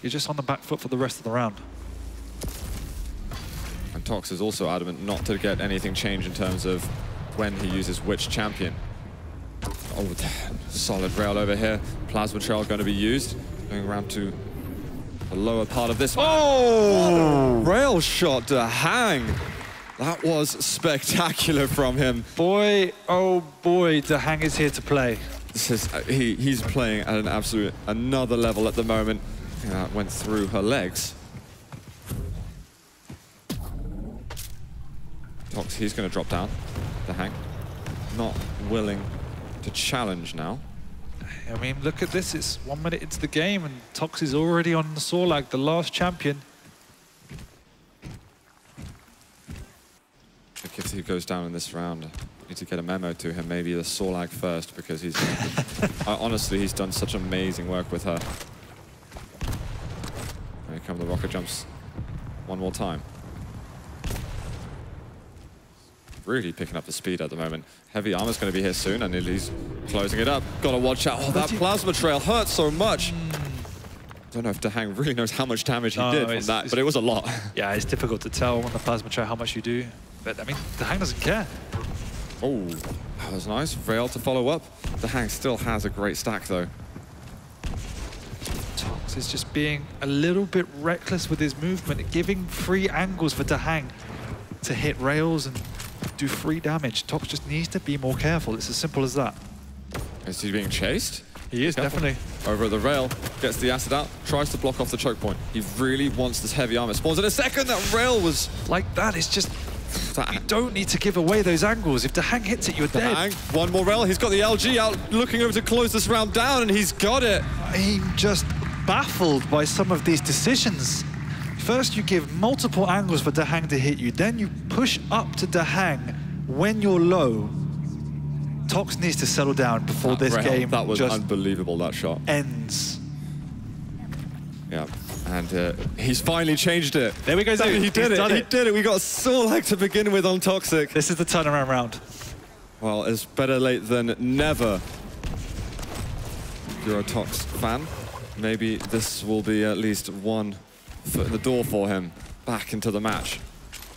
you're just on the back foot for the rest of the round. And Tox is also adamant not to get anything changed in terms of when he uses which champion. Oh, solid rail over here. Plasma Trail going to be used. Going around to the lower part of this. Oh! Rail shot DaHanG. That was spectacular from him. Boy, oh boy, DaHanG is here to play. This is, he's playing at an absolute another level at the moment. That went through her legs. Tox, he's going to drop down. DaHanG not willing to challenge now. I mean, look at this. It's 1 minute into the game, and Tox is already on the Sorlag, the last champion. I think if he goes down in this round, I need to get a memo to him, maybe the Sorlag first, because he's honestly, he's done such amazing work with her. Here come the rocket jumps one more time. Really picking up the speed at the moment. Heavy armor's going to be here soon, and he's closing it up. Got to watch out. Oh, that plasma trail hurts so much. Don't know if DaHanG really knows how much damage he did from that, but it was a lot. Yeah, it's difficult to tell on the plasma trail how much you do. But I mean, DaHanG doesn't care. Oh, that was nice. Rail to follow up. DaHanG still has a great stack, though. Tox is just being a little bit reckless with his movement, giving free angles for DaHanG to hit rails and do free damage. Tox just needs to be more careful. It's as simple as that. Is he being chased? He is, definitely. Over at the rail, gets the acid out, tries to block off the choke point. He really wants this heavy armor. Spawns in a second. That rail was... Like that, it's just... You don't need to give away those angles. If DaHanG hits it, you're dead. One more rail. He's got the LG out, looking over to close this round down, and he's got it. I'm just baffled by some of these decisions. First, you give multiple angles for DaHanG to hit you. Then you push up to DaHanG when you're low. Tox needs to settle down before this game that was just unbelievable, that shot. Ends. Yeah, and he's finally changed it. There we go, Zoo. He did it. He did it. We got Sorlag to begin with on Toxic. This is the turnaround round. Well, it's better late than never. If you're a Tox fan, maybe this will be at least one foot in the door for him back into the match.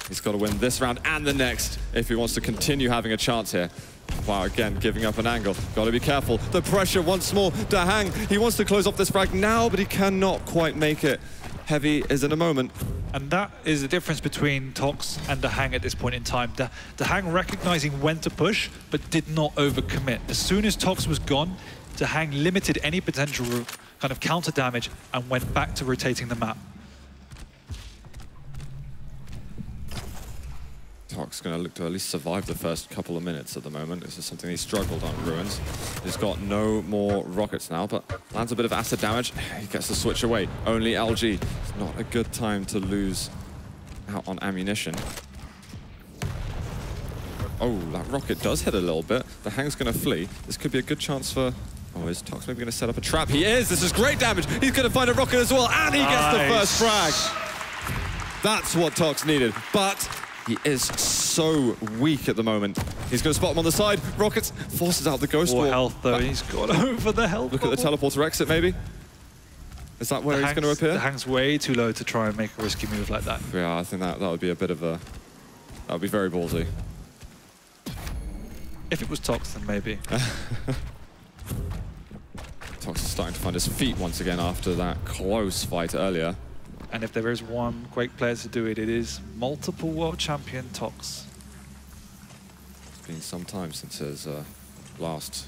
He's got to win this round and the next if he wants to continue having a chance here. Wow, again, giving up an angle. Got to be careful. The pressure once more. DaHanG, he wants to close off this frag now, but he cannot quite make it. Heavy is in a moment. And that is the difference between Tox and DaHanG at this point in time. DaHanG recognizing when to push, but did not overcommit. As soon as Tox was gone, DaHanG limited any potential kind of counter damage and went back to rotating the map. Tox going to look to at least survive the first couple of minutes at the moment. This is something he struggled on Ruins. He's got no more rockets now, but lands a bit of acid damage. He gets to switch away. Only LG. It's not a good time to lose out on ammunition. Oh, that rocket does hit a little bit. DaHanG's going to flee. This could be a good chance for... Oh, is Tox maybe going to set up a trap? He is! This is great damage! He's going to find a rocket as well, and he gets the first frag! That's what Tox needed. But he is so weak at the moment. He's going to spot him on the side. Rockets forces out the Ghost Wall. More health, though. He's got over the health. Look at the teleporter exit, maybe. Is that where he's going to appear? DaHanG's way too low to try and make a risky move like that. Yeah, I think that would be a bit of a... That would be very ballsy. If it was Tox, then maybe. Tox is starting to find his feet once again after that close fight earlier. And if there is one Quake player to do it, it is multiple world champion Tox. It's been some time since his last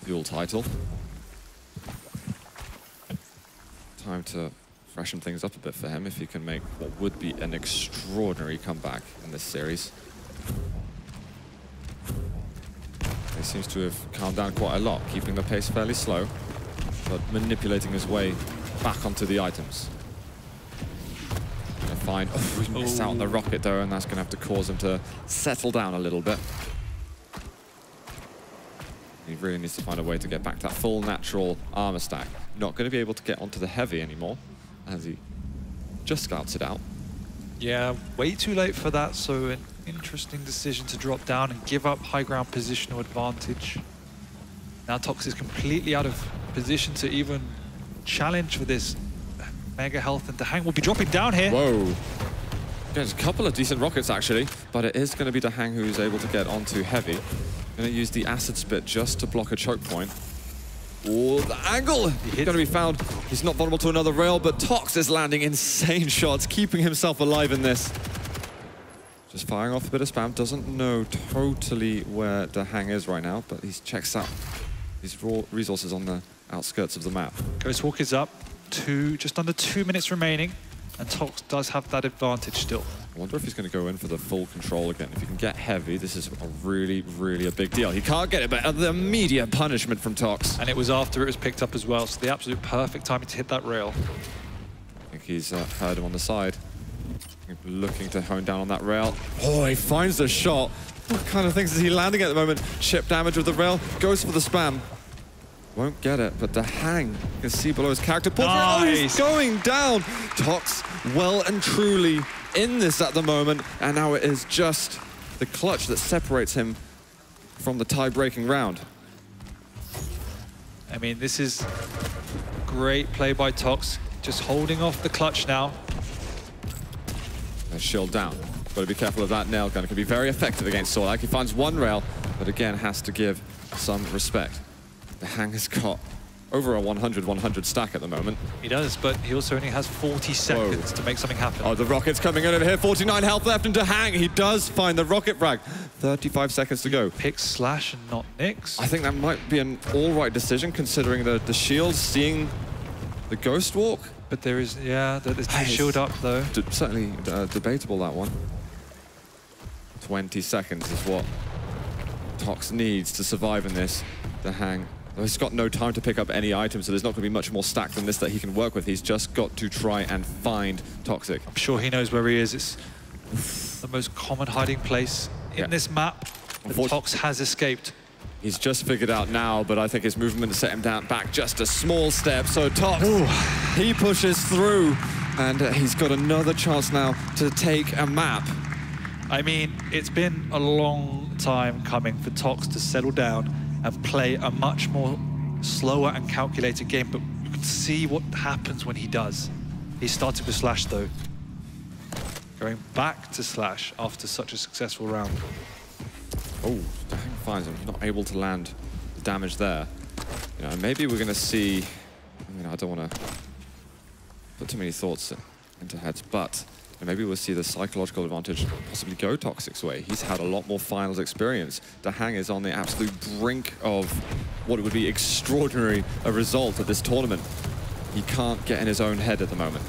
dual title. Time to freshen things up a bit for him if he can make what would be an extraordinary comeback in this series. He seems to have calmed down quite a lot, keeping the pace fairly slow, but manipulating his way back onto the items. Gonna find, oh, we missed out on the rocket though, and that's gonna have to cause him to settle down a little bit. He really needs to find a way to get back to that full natural armor stack. Not gonna be able to get onto the heavy anymore, as he just scouts it out. Yeah, way too late for that, so an interesting decision to drop down and give up high ground positional advantage. Now Tox is completely out of position to even challenge for this mega health, and DaHanG will be dropping down here. Whoa. There's a couple of decent rockets actually, but it is going to be DaHanG who's able to get onto heavy. Going to use the acid spit just to block a choke point. Oh, the angle going to be found. He's not vulnerable to another rail, but Tox is landing insane shots, keeping himself alive in this. Just firing off a bit of spam. Doesn't know totally where DaHanG is right now, but he checks out his raw resources on the outskirts of the map. Ghostwalk is up. Just under 2 minutes remaining, and Tox does have that advantage still. I wonder if he's going to go in for the full control again. If he can get heavy, this is a really a big deal. He can't get it, but the immediate punishment from Tox. And it was after it was picked up as well, so the absolute perfect timing to hit that rail. I think he's heard him on the side. Looking to hone down on that rail. Oh, he finds the shot. What kind of things is he landing at the moment? Chip damage with the rail, goes for the spam. Won't get it, but DaHanG, you can see below his character. Nice. Oh, he's going down. Tox well and truly in this at the moment, and now it is just the clutch that separates him from the tie-breaking round. I mean, this is great play by Tox, just holding off the clutch now. Shield down. Got to be careful of that nail gun. It can be very effective against Sorlak. He finds one rail, but again has to give some respect. DaHanG has got over a 100-100 stack at the moment. He does, but he also only has 40 seconds to make something happen. Oh, the rocket's coming in over here. 49 health left, and DaHanG, he does find the rocket frag. 35 seconds to go. Picks Slash and not Nyx. I think that might be an all-right decision, considering the shield, seeing the Ghost Walk. But there is, yeah, there's no shield up, though. Certainly debatable, that one. 20 seconds is what Tox needs to survive in this. DaHanG, he's got no time to pick up any items, so there's not going to be much more stack than this that he can work with. He's just got to try and find Toxic. I'm sure he knows where he is. It's the most common hiding place in this map. Tox has escaped. He's just figured out now, but I think his movement has set him down back just a small step. So Tox, he pushes through, and he's got another chance now to take a map. I mean, it's been a long time coming for Tox to settle down and play a much more slower and calculated game, but you can see what happens when he does. He started with Slash, though. Going back to Slash after such a successful round. Oh, DaHanG finds him. He's not able to land the damage there. You know, maybe we're going to see... I mean, I don't want to put too many thoughts into heads, but maybe we'll see the psychological advantage possibly go Toxic's way. He's had a lot more finals experience. DaHanG is on the absolute brink of what would be extraordinary a result at this tournament. He can't get in his own head at the moment.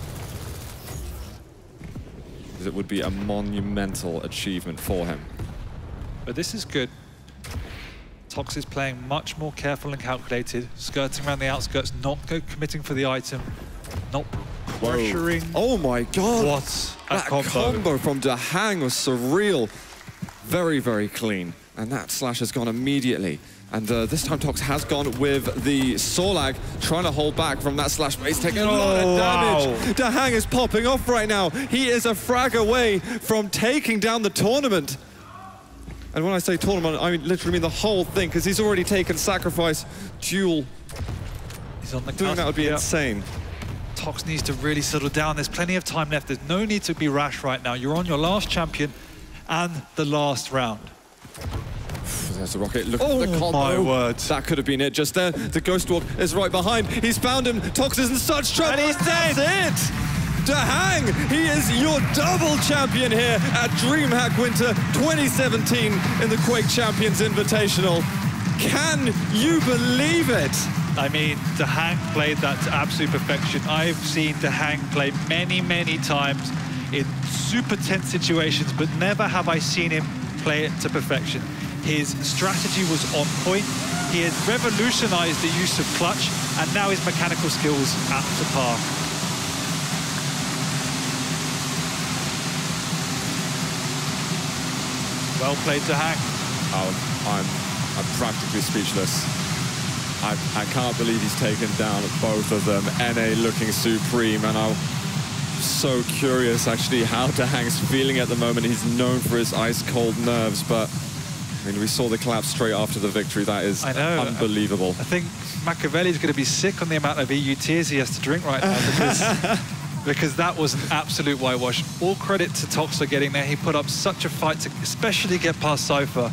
Because it would be a monumental achievement for him. But this is good. Tox is playing much more careful and calculated, skirting around the outskirts, not committing for the item, not pressuring. Whoa. Oh my god! What a combo from DaHanG was surreal. Very clean. And that slash has gone immediately. And this time Tox has gone with the Sorlag, trying to hold back from that slash, but he's taking a lot of damage. Wow. DaHanG is popping off right now. He is a frag away from taking down the tournament. And when I say tournament, I literally mean the whole thing, because he's already taken sacrifice, duel. He's on the Doing that would be insane. Tox needs to really settle down. There's plenty of time left. There's no need to be rash right now. You're on your last champion and the last round. There's the rocket. Look at the combo. My word. That could have been it just there. The Ghost Walk is right behind. He's found him. Tox is in such trouble. And he's dead. That's it. DaHanG, he is your double champion here at DreamHack Winter 2017 in the Quake Champions Invitational. Can you believe it? I mean, DaHanG played that to absolute perfection. I've seen DaHanG play many, many times in super tense situations, but never have I seen him play it to perfection. His strategy was on point. He has revolutionized the use of clutch, and now his mechanical skills up to par. Well played, DaHanG. Oh, I'm practically speechless. I can't believe he's taken down both of them. NA looking supreme, and I'm so curious actually how DaHanG's feeling at the moment. He's known for his ice-cold nerves, but I mean, we saw the collapse straight after the victory. That is unbelievable. I think Machiavelli's going to be sick on the amount of EU tears he has to drink right now because that was an absolute whitewash. All credit to Tox for getting there. He put up such a fight to especially get past Cypher,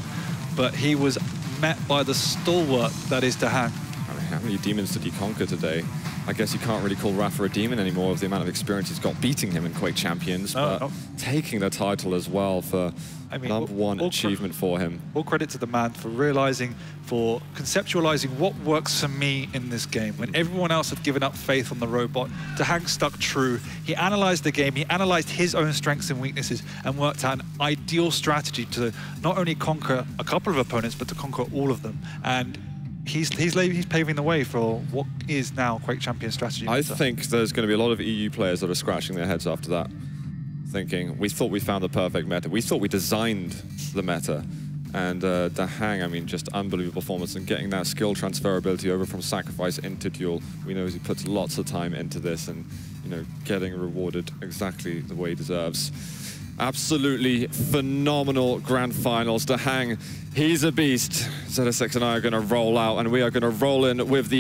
but he was met by the stalwart that is DaHanG. I mean, how many demons did he conquer today? I guess you can't really call Rafa a demon anymore with the amount of experience he's got beating him in Quake Champions, but taking the title as well for #1 achievement for him. All credit to the man for realizing, for conceptualizing what works for me in this game. When everyone else had given up faith on the robot, DaHanG stuck true. He analyzed the game, he analyzed his own strengths and weaknesses, and worked out an ideal strategy to not only conquer a couple of opponents, but to conquer all of them. And he's paving the way for what is now Quake Champion strategy. I think there's going to be a lot of EU players that are scratching their heads after that, thinking, we thought we found the perfect meta. We thought we designed the meta. And DaHanG, I mean, just unbelievable performance, and getting that skill transferability over from sacrifice into duel. We know he puts lots of time into this, and you know, getting rewarded exactly the way he deserves. Absolutely phenomenal grand finals. DaHanG, he's a beast. ZSX and I are going to roll out, and we are going to roll in with the